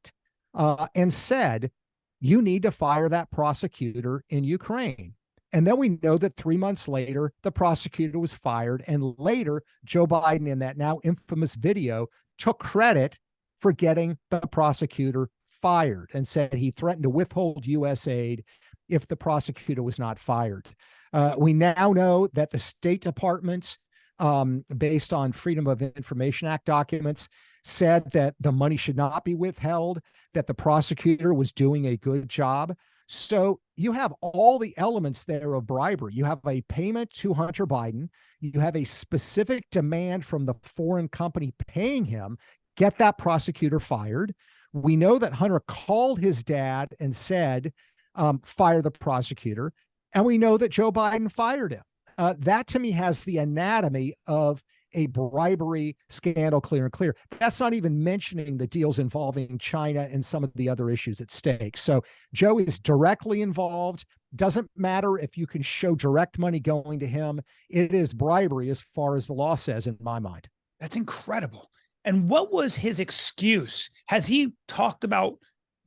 and said, you need to fire that prosecutor in Ukraine. And then we know that 3 months later, the prosecutor was fired. And later, Joe Biden, in that now infamous video, took credit for getting the prosecutor fired and said he threatened to withhold U.S. aid if the prosecutor was not fired. We now know that the State Department, based on Freedom of Information Act documents, said that the money should not be withheld, that the prosecutor was doing a good job. So you have all the elements there of bribery. You have a payment to Hunter Biden. You have a specific demand from the foreign company paying him, get that prosecutor fired. We know that Hunter called his dad and said, fire the prosecutor. And we know that Joe Biden fired him. That to me has the anatomy of a bribery scandal clear and clear. That's not even mentioning the deals involving China and some of the other issues at stake. So Joe is directly involved. Doesn't matter if you can show direct money going to him. It is bribery as far as the law says, in my mind. That's incredible. And what was his excuse? Has he talked about,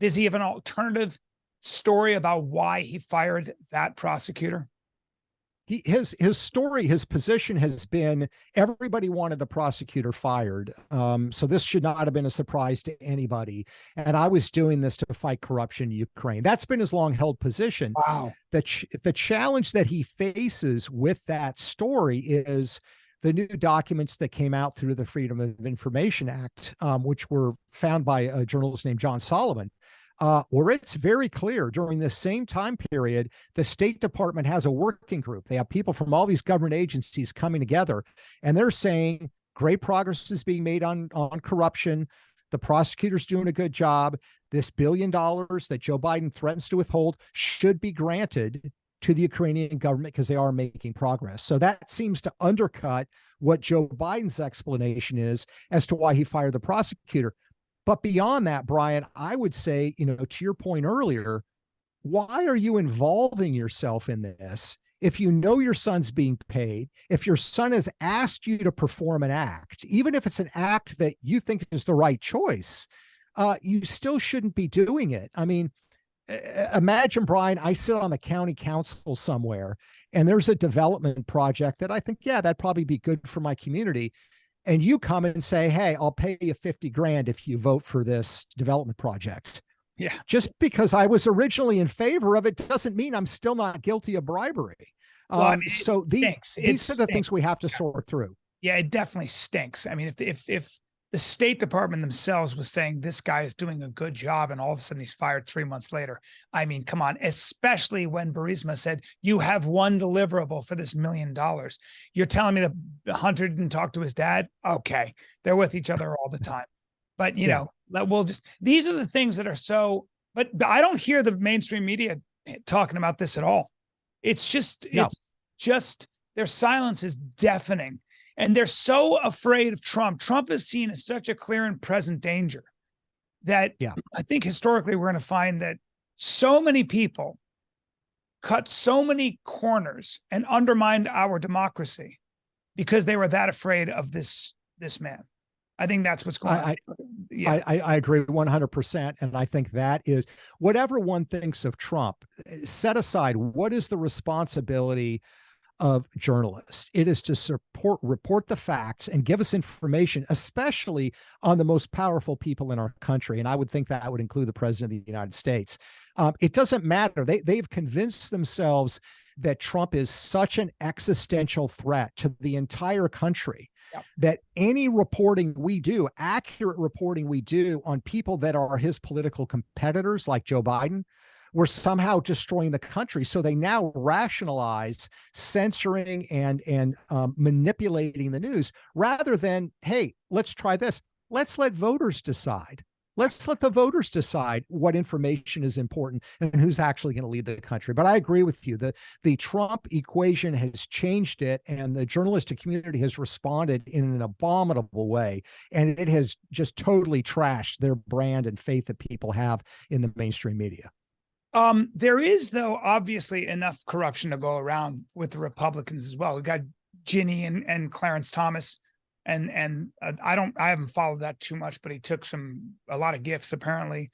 does he have an alternative story about why he fired that prosecutor? His story, his position has been everybody wanted the prosecutor fired. So this should not have been a surprise to anybody. And I was doing this to fight corruption in Ukraine. That's been his long held position. Wow. The challenge that he faces with that story is the new documents that came out through the Freedom of Information Act, which were found by a journalist named John Solomon, where it's very clear during the same time period, the State Department has a working group. They have people from all these government agencies coming together, and they're saying great progress is being made on corruption. The prosecutor's doing a good job. This $1 billion that Joe Biden threatens to withhold should be granted to the Ukrainian government because they are making progress. So that seems to undercut what Joe Biden's explanation is as to why he fired the prosecutor. But beyond that, Bryan, I would say, to your point earlier, why are you involving yourself in this if you know your son's being paid, if your son has asked you to perform an act, even if it's an act that you think is the right choice, you still shouldn't be doing it. I mean, imagine, Bryan, I sit on the county council somewhere and there's a development project that I think, that'd probably be good for my community. And you come and say, hey, I'll pay you $50,000 if you vote for this development project. Yeah. Just because I was originally in favor of it doesn't mean I'm still not guilty of bribery. Well, so these are the things we have to sort through. Yeah, it definitely stinks. I mean, if the State Department themselves was saying this guy is doing a good job, and all of a sudden he's fired 3 months later. I mean, come on, especially when Burisma said, you have one deliverable for this $1 million. You're telling me that Hunter didn't talk to his dad? Okay, they're with each other all the time. But, you know, we'll just, these are the things that are so, but I don't hear the mainstream media talking about this at all. It's just, their silence is deafening. And they're so afraid of Trump. Trump is seen as such a clear and present danger that I think historically we're going to find that so many people cut so many corners and undermined our democracy because they were that afraid of this man. I think that's what's going on. I agree 100%. And I think that is, whatever one thinks of Trump, set aside what is the responsibility of journalists. It is to report the facts and give us information, especially on the most powerful people in our country. And I would think that would include the president of the United States. It doesn't matter. They've convinced themselves that Trump is such an existential threat to the entire country that any reporting we do, accurate reporting we do on people that are his political competitors, like Joe Biden, we're somehow destroying the country. So they now rationalize censoring and manipulating the news rather than, hey, let's try this. Let's let voters decide. Let's let the voters decide what information is important and who's actually going to lead the country. But I agree with you. The Trump equation has changed it, and the journalistic community has responded in an abominable way. And it has just totally trashed their brand and faith that people have in the mainstream media. There is, though, obviously enough corruption to go around with the Republicans as well. We got Ginny and Clarence Thomas, and I haven't followed that too much, but he took a lot of gifts apparently.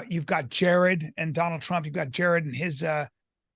You've got Jared and Donald Trump. You've got Jared and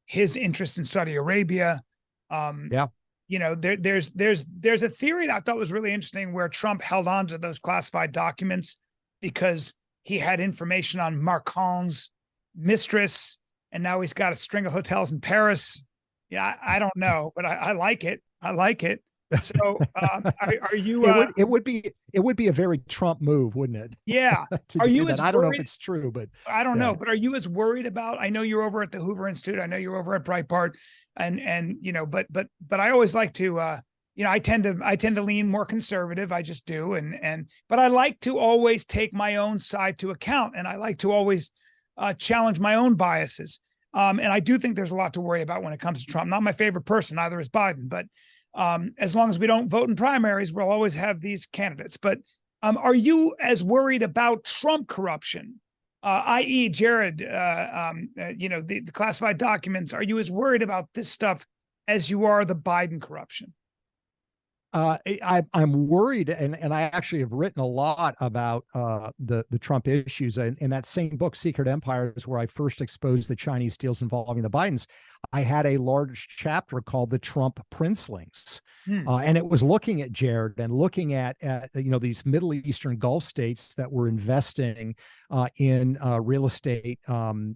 his interest in Saudi Arabia. You know, there's a theory that I thought was really interesting where Trump held on to those classified documents because he had information on Macron's mistress, and now he's got a string of hotels in Paris. Yeah, I don't know, but I like it. I like it. So, are you? It would be a very Trump move, wouldn't it? Yeah. Are you? I don't know if it's true, but I don't know. But are you as worried about? I know you're over at the Hoover Institute. I know you're over at Breitbart, and you know, but I always like to. You know, I tend to lean more conservative. I just do, but I like to always take my own side to account, and I like to always challenge my own biases. And I do think there's a lot to worry about when it comes to Trump. Not my favorite person, neither is Biden, but as long as we don't vote in primaries, we'll always have these candidates. But are you as worried about Trump corruption, i.e. Jared, you know, the classified documents? Are you as worried about this stuff as you are the Biden corruption? I'm worried, and I actually have written a lot about the Trump issues. In that same book, Secret Empires, where I first exposed the Chinese deals involving the Bidens, I had a large chapter called "The Trump Princelings," and it was looking at Jared and looking at you know, these Middle Eastern Gulf states that were investing in real estate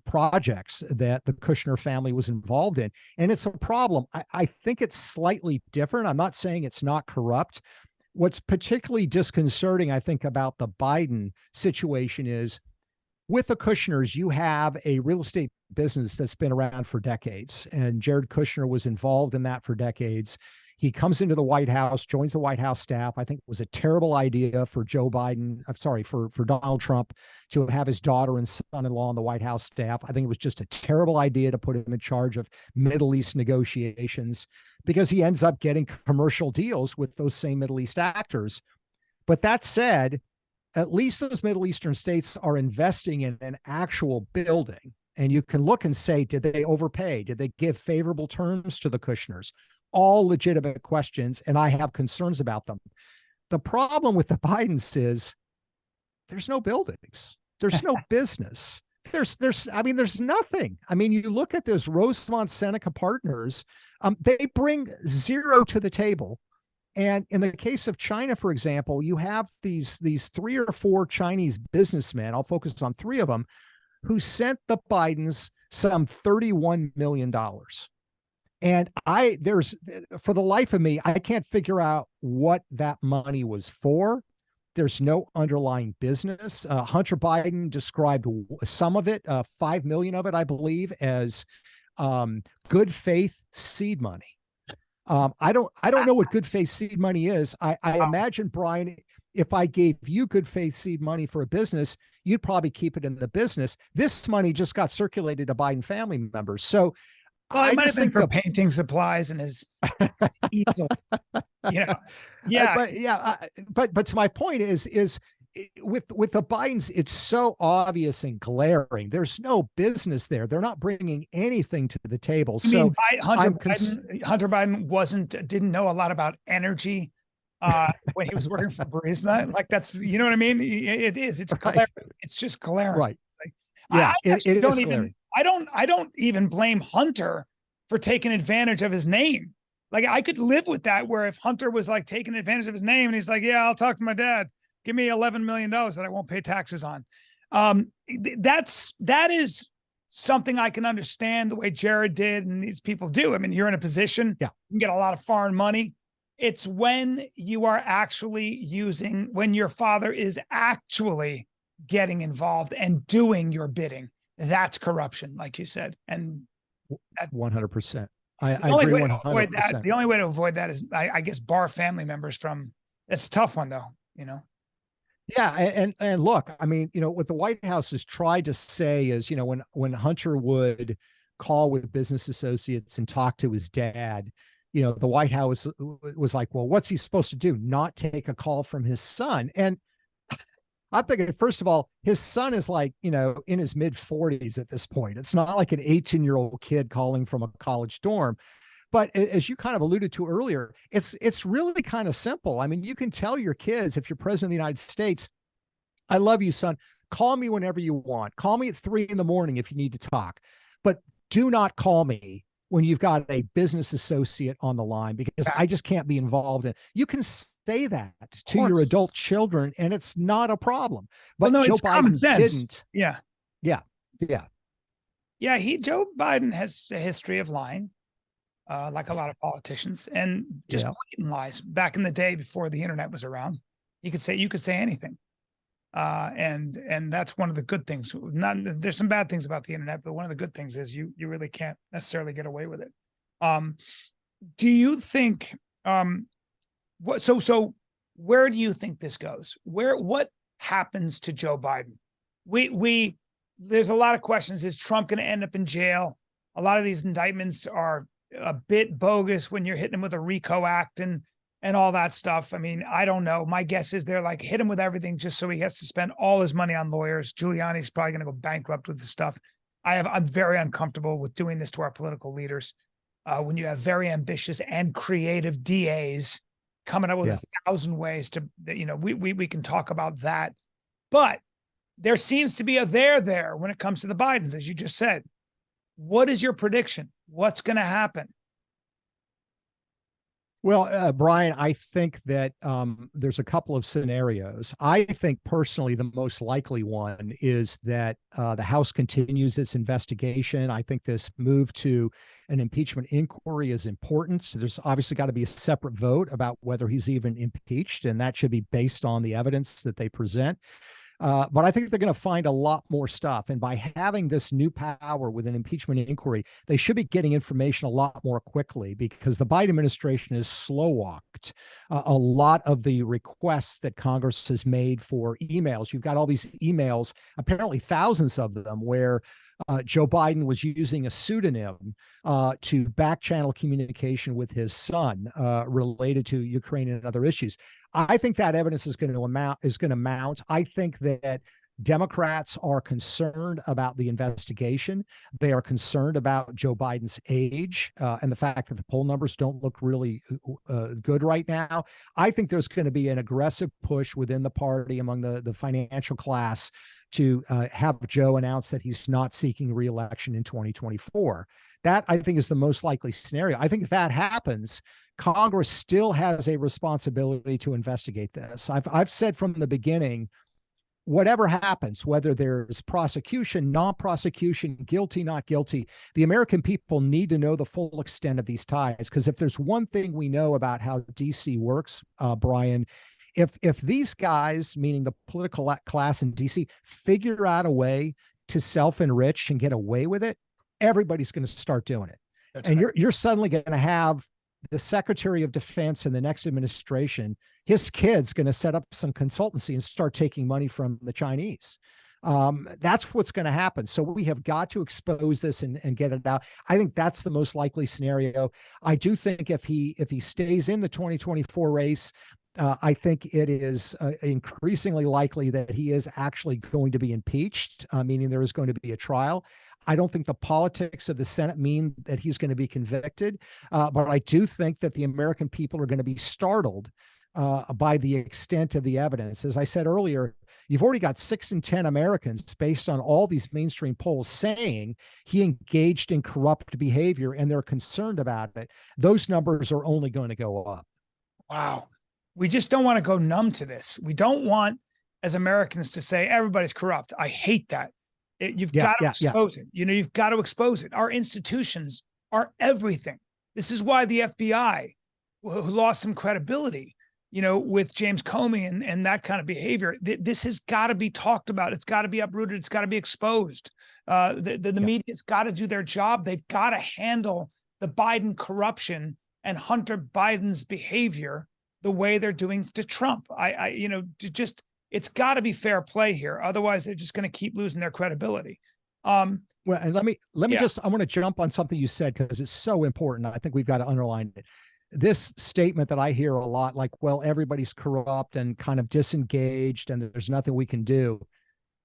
projects that the Kushner family was involved in. And it's a problem. I think it's slightly different. I'm not saying it's not corrupt. What's particularly disconcerting, I think, about the Biden situation is, with the Kushners, you have a real estate business that's been around for decades, and Jared Kushner was involved in that for decades. He comes into the White House, joins the White House staff. I think it was a terrible idea for Joe Biden. I'm sorry, for Donald Trump to have his daughter and son-in-law on the White House staff. I think it was just a terrible idea to put him in charge of Middle East negotiations, because he ends up getting commercial deals with those same Middle East actors. But that said, at least those Middle Eastern states are investing in an actual building. And you can look and say, did they overpay? Did they give favorable terms to the Kushners? All legitimate questions, and I have concerns about them. The problem with the Bidens is there's no buildings. There's no business. There's nothing. I mean, you look at those Rosemont Seneca partners, they bring zero to the table. And in the case of China, for example, you have these 3 or 4 Chinese businessmen, I'll focus on 3 of them, who sent the Bidens some $31 million. And for the life of me, I can't figure out what that money was for. There's no underlying business. Hunter Biden described some of it, 5 million of it, I believe, as good faith seed money. I don't know what good faith seed money is. I imagine, Brian, if I gave you good faith seed money for a business, you'd probably keep it in the business. This money just got circulated to Biden family members. So well, it might have been for painting supplies and his easel. But to my point is with the Bidens, it's so obvious and glaring. There's no business there. They're not bringing anything to the table. You mean Hunter Biden didn't know a lot about energy when he was working for Burisma? Like, that's, you know what I mean? It is. It's glaring. It's just glaring. Right. Like, yeah. I don't even blame Hunter for taking advantage of his name. Like, I could live with that, where if Hunter was like taking advantage of his name and he's like, yeah, I'll talk to my dad. Give me $11 million that I won't pay taxes on. That is something I can understand, the way Jared did and these people do. I mean, you're in a position, you can get a lot of foreign money. It's when you are actually when your father is actually getting involved and doing your bidding. That's corruption, like you said. And 100%. I agree 100%. The only way to avoid that is, I guess, bar family members from. It's a tough one, though. Yeah, and look, I mean, what the White House has tried to say is, when Hunter would call with business associates and talk to his dad, the White House was like, well, what's he supposed to do? Not take a call from his son? And I'm thinking, first of all, his son is like, in his mid 40s at this point. It's not like an 18-year-old kid calling from a college dorm. But as you kind of alluded to earlier, it's really kind of simple. I mean, you can tell your kids, if you're president of the United States, I love you, son. Call me whenever you want. Call me at 3 a.m. if you need to talk. But do not call me when you've got a business associate on the line, because I just can't be involved in. You can say that to your adult children, and it's not a problem. But Joe Biden didn't. Yeah. Joe Biden has a history of lying. Like a lot of politicians, and just blatant lies. Back in the day, before the internet was around, you could say anything, and that's one of the good things. There's some bad things about the internet, but one of the good things is you really can't necessarily get away with it. Do you think? So where do you think this goes? What happens to Joe Biden? There's a lot of questions. Is Trump going to end up in jail? A lot of these indictments are a bit bogus when you're hitting him with a RICO Act and all that stuff. I mean, I don't know. My guess is they're like, hit him with everything just so he has to spend all his money on lawyers. Giuliani's probably going to go bankrupt with this stuff. I'm very uncomfortable with doing this to our political leaders. When you have very ambitious and creative DAs coming up with 1,000 ways to, we can talk about that. But there seems to be a there when it comes to the Bidens, as you just said. What is your prediction? What's going to happen? Well, Brian, I think that there's a couple of scenarios. I think personally the most likely one is that the House continues its investigation. I think this move to an impeachment inquiry is important. So there's obviously got to be a separate vote about whether he's even impeached, and that should be based on the evidence that they present. But I think they're going to find a lot more stuff. And by having this new power with an impeachment inquiry, they should be getting information a lot more quickly, because the Biden administration has slow walked a lot of the requests that Congress has made for emails. You've got all these emails, apparently thousands of them, where Joe Biden was using a pseudonym to back channel communication with his son related to Ukraine and other issues. I think that evidence is going to mount. I think that Democrats are concerned about the investigation. They are concerned about Joe Biden's age and the fact that the poll numbers don't look really good right now. I think there's going to be an aggressive push within the party among the financial class to have Joe announce that he's not seeking re-election in 2024. That, I think, is the most likely scenario. I think if that happens, Congress still has a responsibility to investigate this. I've said from the beginning, whatever happens, whether there's prosecution, non-prosecution, guilty, not guilty, the American people need to know the full extent of these ties. Because if there's one thing we know about how DC works, Brian, If these guys, meaning the political class in DC, figure out a way to self-enrich and get away with it, everybody's going to start doing it. That's and right. you're suddenly going to have the Secretary of Defense in the next administration, his kid's going to set up some consultancy and start taking money from the Chinese. That's what's going to happen. So we have got to expose this and get it out. I think that's the most likely scenario. I do think if he stays in the 2024 race, I think it is increasingly likely that he is actually going to be impeached, meaning there is going to be a trial. I don't think the politics of the Senate mean that he's going to be convicted, but I do think that the American people are going to be startled by the extent of the evidence. As I said earlier, you've already got 6 in 10 Americans, based on all these mainstream polls, saying he engaged in corrupt behavior, and they're concerned about it. Those numbers are only going to go up. Wow. We just don't want to go numb to this. We don't want, as Americans, to say everybody's corrupt. I hate that. You've got to expose it. You know, you've got to expose it. Our institutions are everything. This is why the FBI, who lost some credibility, you know, with James Comey and that kind of behavior, this has got to be talked about. It's got to be uprooted. It's got to be exposed. The media's got to do their job. They've got to handle the Biden corruption and Hunter Biden's behavior the way they're doing to Trump. It's got to be fair play here. Otherwise, they're just going to keep losing their credibility. Well, and let me just, I want to jump on something you said, because it's so important. I think we've got to underline it. This statement that I hear a lot, like, well, everybody's corrupt and kind of disengaged and there's nothing we can do.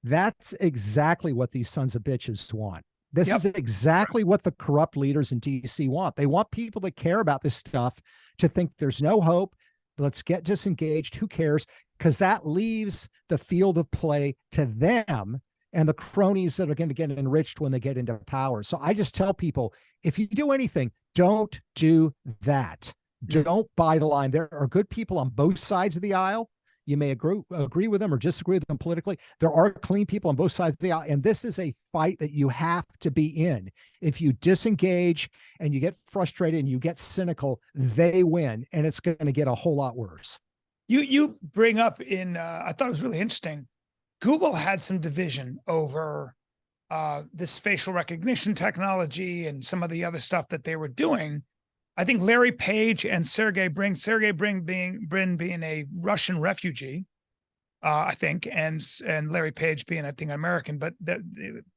That's exactly what these sons of bitches want. This is exactly what the corrupt leaders in DC want. They want people that care about this stuff to think there's no hope. Let's get disengaged. Who cares? Because that leaves the field of play to them and the cronies that are going to get enriched when they get into power. So I just tell people, if you do anything, don't do that. Don't buy the line. There are good people on both sides of the aisle. You may agree with them or disagree with them politically. There are clean people on both sides of the aisle. And this is a fight that you have to be in. If you disengage and you get frustrated and you get cynical, they win. And it's going to get a whole lot worse. You bring up I thought it was really interesting. Google had some division over this facial recognition technology and some of the other stuff that they were doing. I think Larry Page and Sergey Brin being a Russian refugee, I think, and Larry Page being, I think, American, but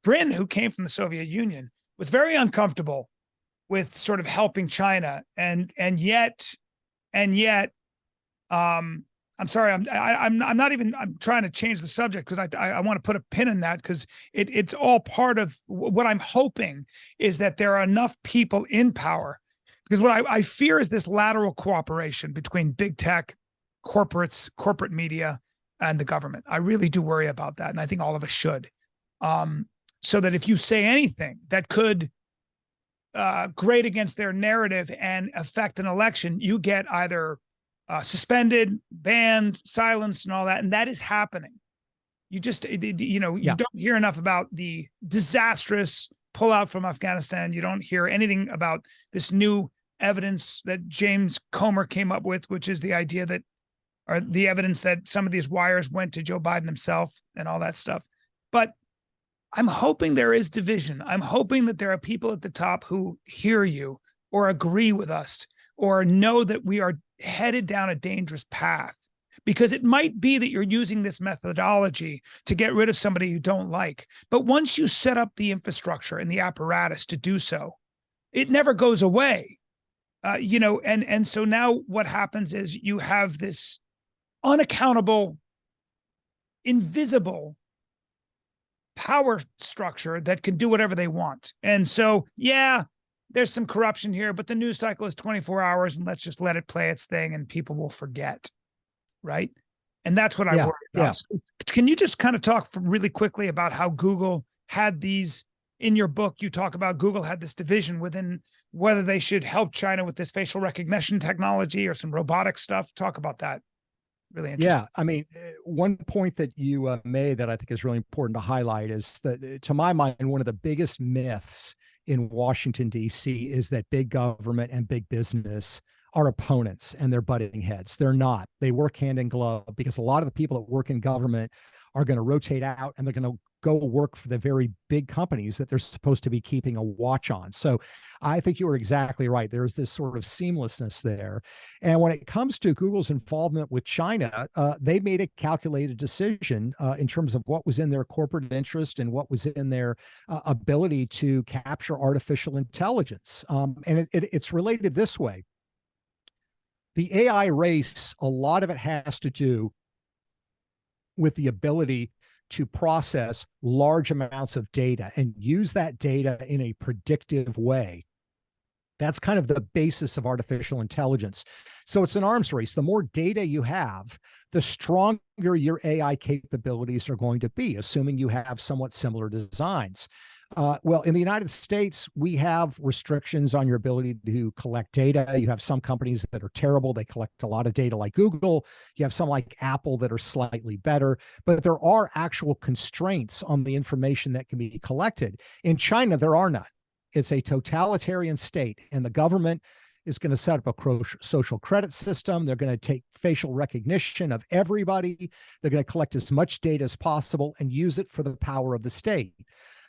Brin, who came from the Soviet Union, was very uncomfortable with sort of helping China, and yet, I'm sorry, I'm trying to change the subject because I want to put a pin in that, because it's all part of what I'm hoping is that there are enough people in power. Because what I fear is this lateral cooperation between big tech, corporates, corporate media, and the government. I really do worry about that. And I think all of us should. So that if you say anything that could grate against their narrative and affect an election, you get either suspended, banned, silenced, and all that. And that is happening. You just, you don't hear enough about the disastrous pullout from Afghanistan. You don't hear anything about this new evidence that James Comer came up with, which is the idea that, or the evidence that some of these wires went to Joe Biden himself and all that stuff. But I'm hoping there is division. I'm hoping that there are people at the top who hear you or agree with us or know that we are headed down a dangerous path, because it might be that you're using this methodology to get rid of somebody you don't like. But once you set up the infrastructure and the apparatus to do so, it never goes away. And so now what happens is you have this unaccountable, invisible power structure that can do whatever they want. And so, there's some corruption here, but the news cycle is 24 hours and let's just let it play its thing and people will forget. Right. And that's what I worry about. So can you just kind of talk really quickly about how Google had these, in your book, you talk about Google had this division within whether they should help China with this facial recognition technology or some robotic stuff. Talk about that. Really interesting. Yeah. I mean, one point that you made that I think is really important to highlight is that, to my mind, one of the biggest myths in Washington, D.C. is that big government and big business are opponents and they're butting heads. They're not. They work hand in glove, because a lot of the people that work in government are going to rotate out and they're going to go work for the very big companies that they're supposed to be keeping a watch on. So I think you were exactly right. There's this sort of seamlessness there. And when it comes to Google's involvement with China, they made a calculated decision in terms of what was in their corporate interest and what was in their ability to capture artificial intelligence. And it's related this way. The AI race, a lot of it has to do with the ability to process large amounts of data and use that data in a predictive way. That's kind of the basis of artificial intelligence. So it's an arms race. The more data you have, the stronger your AI capabilities are going to be, assuming you have somewhat similar designs. Well, in the United States, we have restrictions on your ability to collect data. You have some companies that are terrible. They collect a lot of data, like Google. You have some like Apple that are slightly better, but there are actual constraints on the information that can be collected. In China, there are none. It's a totalitarian state, and the government is going to set up a social credit system. They're going to take facial recognition of everybody. They're going to collect as much data as possible and use it for the power of the state.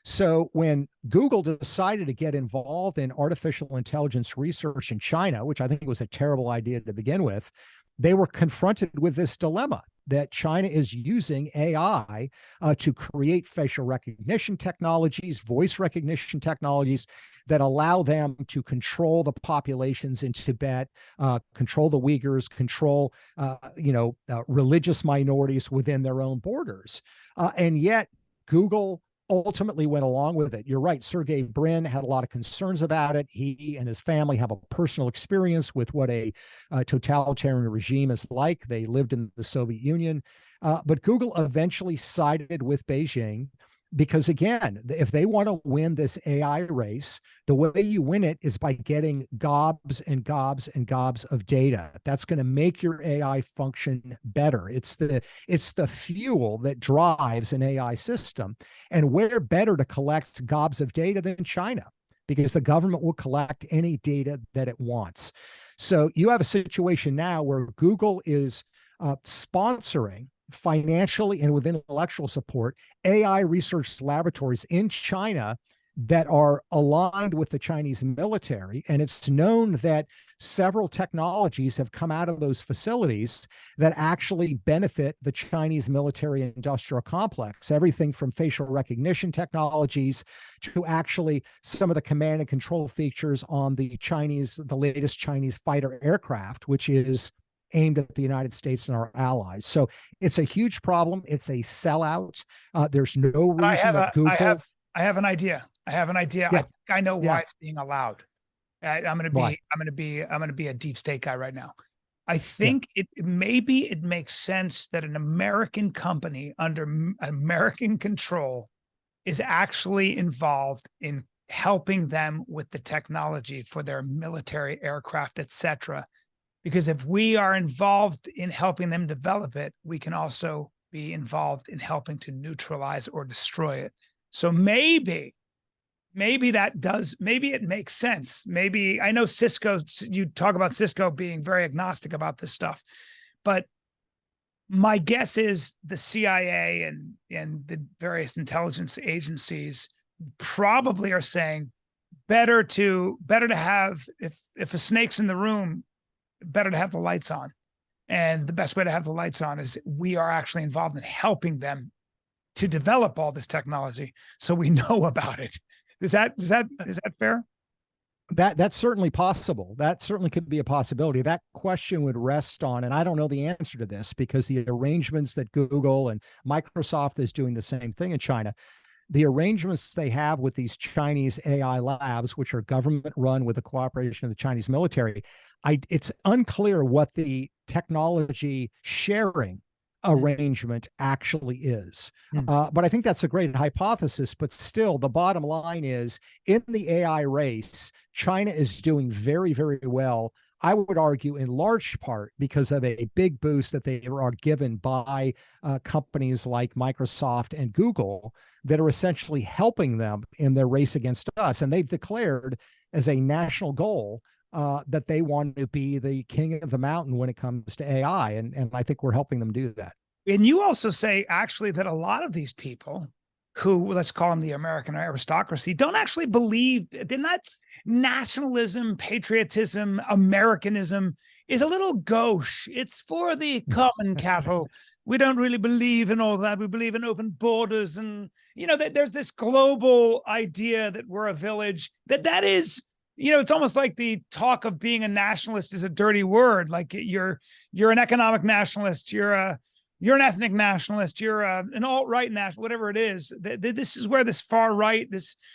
So when Google decided to get involved in artificial intelligence research in China, which I think was a terrible idea to begin with, they were confronted with this dilemma that China is using AI to create facial recognition technologies, voice recognition technologies that allow them to control the populations in Tibet, control the Uyghurs, control religious minorities within their own borders. And yet Google ultimately went along with it. You're right. Sergey Brin had a lot of concerns about it. He and his family have a personal experience with what a totalitarian regime is like. They lived in the Soviet Union. But Google eventually sided with Beijing because, again, if they want to win this AI race, the way you win it is by getting gobs and gobs and gobs of data. That's going to make your AI function better. It's the fuel that drives an AI system. And where better to collect gobs of data than China? Because the government will collect any data that it wants. So you have a situation now where Google is sponsoring financially and with intellectual support AI research laboratories in China that are aligned with the Chinese military. And it's known that several technologies have come out of those facilities that actually benefit the Chinese military industrial complex. Everything from facial recognition technologies to actually some of the command and control features on the latest Chinese fighter aircraft, which is aimed at the United States and our allies. So it's a huge problem. It's a sellout. There's no reason that Google. I have an idea. Yeah. I know why it's being allowed. I'm going to be a deep state guy right now. I think it makes sense that an American company under American control is actually involved in helping them with the technology for their military aircraft, etc. Because if we are involved in helping them develop it, we can also be involved in helping to neutralize or destroy it. So maybe it makes sense. Maybe I know Cisco, you talk about Cisco being very agnostic about this stuff, but my guess is the CIA and the various intelligence agencies probably are saying better to have, if a snake's in the room, better to have the lights on. And the best way to have the lights on is we are actually involved in helping them to develop all this technology so we know about it. Is that fair? That's certainly possible. That certainly could be a possibility. That question would rest on, and I don't know the answer to this because the arrangements that Google and Microsoft is doing the same thing in China, the arrangements they have with these Chinese AI labs, which are government run with the cooperation of the Chinese military, it's unclear what the technology sharing arrangement actually is. But I think that's a great hypothesis. But still, the bottom line is in the AI race, China is doing very, very well. I would argue in large part because of a big boost that they are given by companies like Microsoft and Google that are essentially helping them in their race against us. And they've declared as a national goal that they want to be the king of the mountain when it comes to AI. And I think we're helping them do that. And you also say actually that a lot of these people who, let's call them the American aristocracy, don't actually believe, they're not, nationalism, patriotism, Americanism is a little gauche. It's for the common cattle. We don't really believe in all that. We believe in open borders. And, there's this global idea that we're a village, that is, it's almost like the talk of being a nationalist is a dirty word. Like you're an economic nationalist, you're an ethnic nationalist, you're an alt-right nationalist, whatever it is. This is where this far right,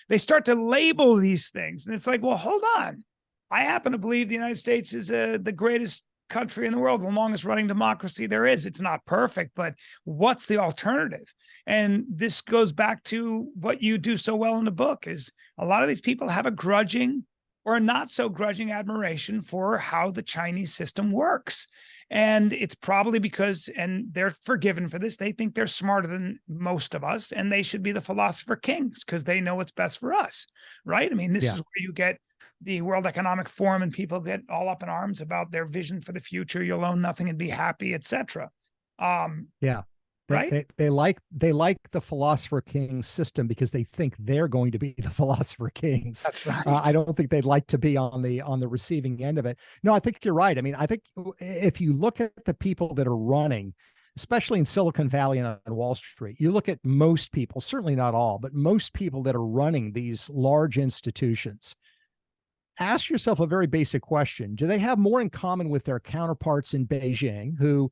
they start to label these things. And it's like, well, hold on. I happen to believe the United States is the greatest country in the world, the longest running democracy there is. It's not perfect, but what's the alternative? And this goes back to what you do so well in the book is a lot of these people have a grudging or not so grudging admiration for how the Chinese system works. And it's probably because, and they're forgiven for this, they think they're smarter than most of us and they should be the philosopher kings because they know what's best for us, right? I mean, this is where you get the World Economic Forum and people get all up in arms about their vision for the future. You'll own nothing and be happy, etc. Right? They like the philosopher king system because they think they're going to be the philosopher kings. That's right. I don't think they'd like to be on the receiving end of it. No, I think you're right. I mean, I think if you look at the people that are running, especially in Silicon Valley and on Wall Street, you look at most people, certainly not all, but most people that are running these large institutions. Ask yourself a very basic question. Do they have more in common with their counterparts in Beijing, who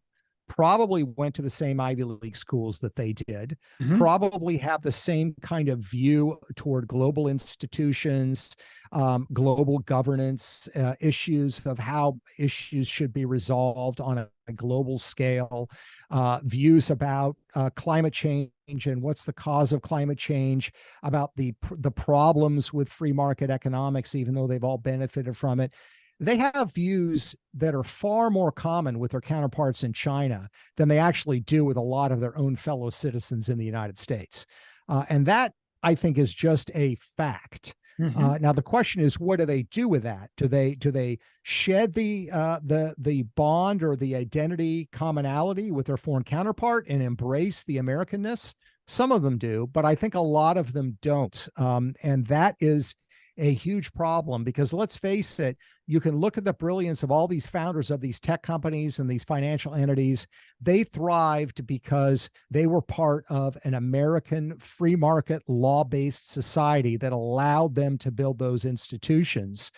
probably went to the same Ivy League schools that they did, probably have the same kind of view toward global institutions, global governance, issues of how issues should be resolved on a global scale, views about climate change and what's the cause of climate change, about the problems with free market economics, even though they've all benefited from it. They have views that are far more common with their counterparts in China than they actually do with a lot of their own fellow citizens in the United States. And that, I think, is just a fact. Now, the question is, what do they do with that? Do they shed the bond or the identity commonality with their foreign counterpart and embrace the Americanness? Some of them do, but I think a lot of them don't. And that is a huge problem because, let's face it, you can look at the brilliance of all these founders of these tech companies and these financial entities. They thrived because they were part of an American free market law-based society that allowed them to build those institutions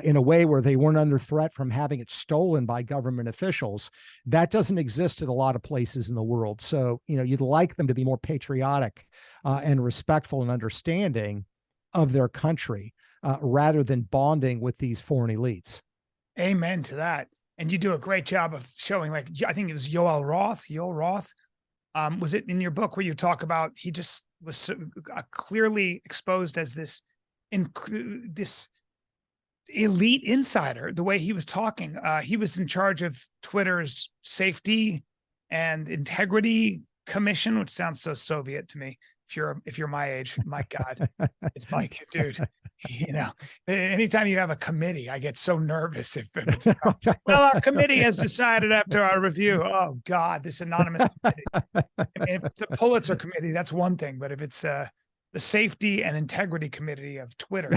in a way where they weren't under threat from having it stolen by government officials. That doesn't exist in a lot of places in the world. So, you'd like them to be more patriotic and respectful and understanding of their country, rather than bonding with these foreign elites. Amen to that. And you do a great job of showing, like, I think it was Yoel Roth. Was it in your book where you talk about he just was so, clearly exposed as this elite insider, the way he was talking. He was in charge of Twitter's safety and integrity commission, which sounds so Soviet to me. If you're my age, my God, it's like, dude, anytime you have a committee, I get so nervous if it's, well, our committee has decided after our review, oh God, this anonymous committee. I mean, if it's a Pulitzer committee, that's one thing, but if it's the safety and integrity committee of Twitter,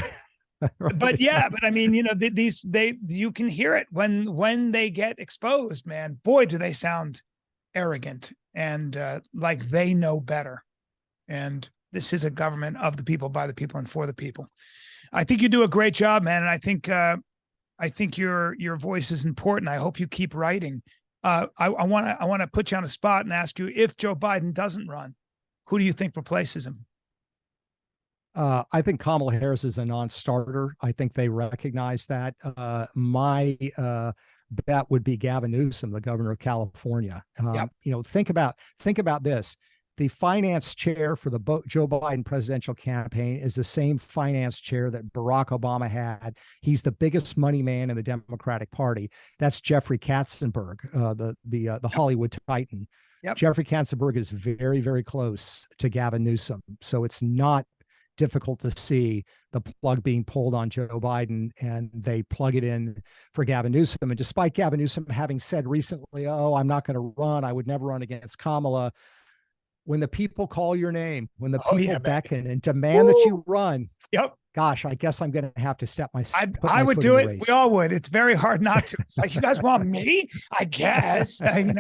right. But I mean, you can hear it when they get exposed, man, boy, do they sound arrogant and like they know better. And this is a government of the people, by the people, and for the people. I think you do a great job, man. And I think your voice is important. I hope you keep writing. I want to put you on a spot and ask you, if Joe Biden doesn't run, who do you think replaces him? I think Kamala Harris is a non-starter. I think they recognize that. My bet would be Gavin Newsom, the governor of California. Think about this. The finance chair for the Joe Biden presidential campaign is the same finance chair that Barack Obama had. He's the biggest money man in the Democratic Party. That's Jeffrey Katzenberg, the Hollywood titan. Jeffrey Katzenberg is very, very close to Gavin Newsom. So it's not difficult to see the plug being pulled on Joe Biden, and they plug it in for Gavin Newsom. And despite Gavin Newsom having said recently, "Oh, I'm not going to run. I would never run against Kamala," when the people call your name, when the people beckon and demand that you run, Yep. gosh, I guess I'm going to have to I would do it. We all would. It's very hard not to. It's like, you guys want me? I guess. I'd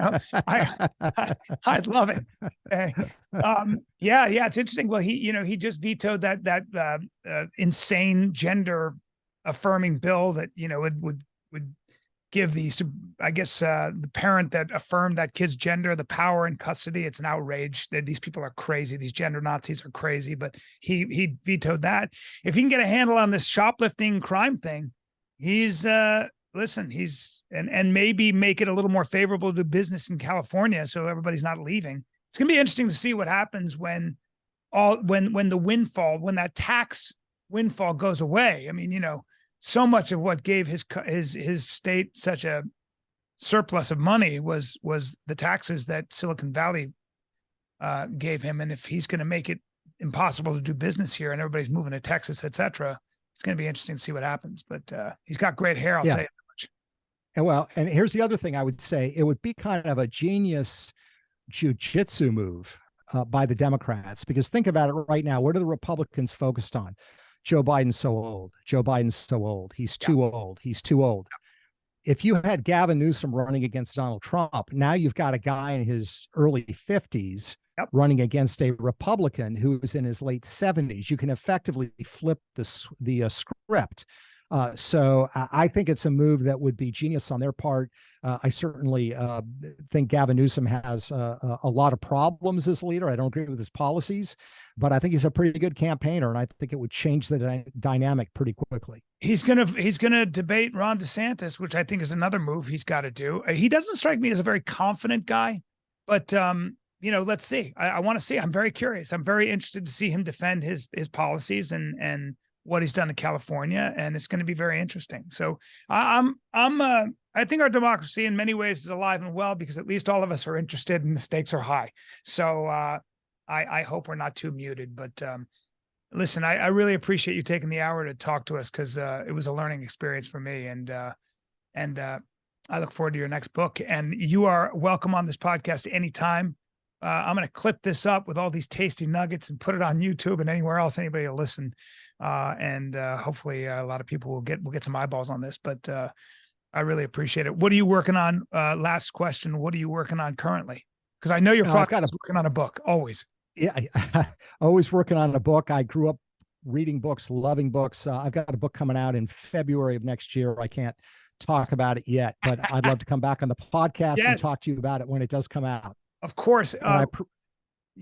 love it. Yeah. It's interesting. Well, he just vetoed that insane gender affirming bill that would give the parent that affirmed that kid's gender the power in custody. It's an outrage. That these people are crazy. These gender Nazis are crazy. But he vetoed that. If he can get a handle on this shoplifting crime thing, he's and maybe make it a little more favorable to do business in California, so everybody's not leaving. It's gonna be interesting to see what happens when that tax windfall goes away. I mean, so much of what gave his state such a surplus of money was the taxes that Silicon Valley gave him. And if he's going to make it impossible to do business here and everybody's moving to Texas, et cetera, it's going to be interesting to see what happens. But he's got great hair, I'll tell you that much. And here's the other thing I would say. It would be kind of a genius jujitsu move by the Democrats, because think about it right now. What are the Republicans focused on? Joe Biden's so old. Joe Biden's so old. He's too old. He's too old. If you had Gavin Newsom running against Donald Trump, now you've got a guy in his early 50s running against a Republican who is in his late 70s. You can effectively flip the script. So I think it's a move that would be genius on their part. I certainly think Gavin Newsom has a lot of problems as leader. I don't agree with his policies, but I think he's a pretty good campaigner, and I think it would change the dynamic pretty quickly. He's gonna debate Ron DeSantis, which I think is another move he's got to do. He doesn't strike me as a very confident guy, but let's see. I want to see. I'm very curious. I'm very interested to see him defend his policies and what he's done in California, and it's going to be very interesting. So I think our democracy in many ways is alive and well because at least all of us are interested and the stakes are high. So I hope we're not too muted, but listen, I really appreciate you taking the hour to talk to us because it was a learning experience for me, and I look forward to your next book. And you are welcome on this podcast anytime. I'm going to clip this up with all these tasty nuggets and put it on YouTube and anywhere else anybody will listen. And hopefully a lot of people will get some eyeballs on this, but I really appreciate it. What are you working on? Last question. What are you working on currently? Because I know you're working on a book always. Yeah. Always working on a book. I grew up reading books, loving books. I've got a book coming out in February of next year. I can't talk about it yet, but I'd love to come back on the podcast and talk to you about it when it does come out. Of course. And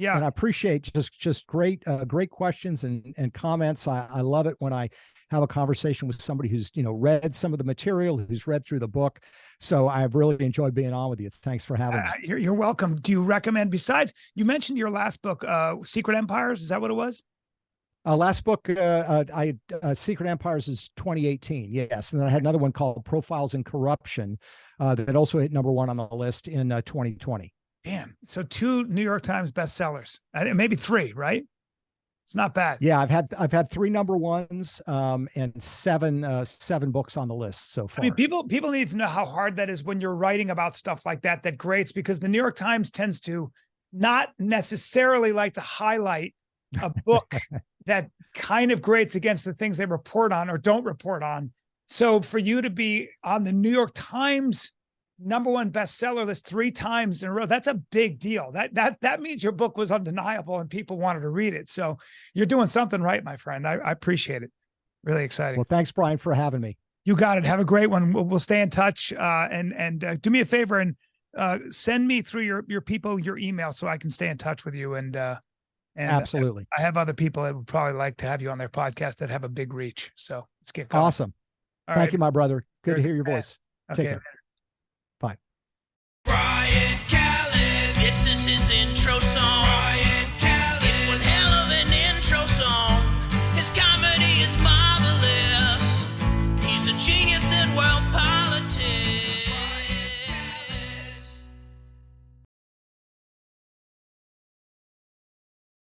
I appreciate just great questions and comments. I love it when I have a conversation with somebody who's, read some of the material, who's read through the book. So I've really enjoyed being on with you. Thanks for having me. You're welcome. Do you recommend, besides, you mentioned your last book, Secret Empires? Is that what it was? Last book, Secret Empires is 2018. Yes. And then I had another one called Profiles in Corruption that also hit #1 on the list in 2020. Damn. So 2 New York Times bestsellers, maybe 3, right? It's not bad. Yeah. I've had 3 #1s and 7 books on the list so far. I mean, people need to know how hard that is when you're writing about stuff like that grates, because the New York Times tends to not necessarily like to highlight a book that kind of grates against the things they report on or don't report on. So for you to be on the New York Times #1 bestseller list 3 times in a row, that's a big deal. That means your book was undeniable and people wanted to read it. So you're doing something right, my friend. I appreciate it. Really exciting. Well, thanks, Bryan, for having me. You got it. Have a great one. We'll stay in touch and do me a favor and send me through your people your email so I can stay in touch with you. And absolutely. I have other people that would probably like to have you on their podcast that have a big reach. So let's get going. Awesome. Thank you, my brother. Good to hear your voice. Okay. Take care.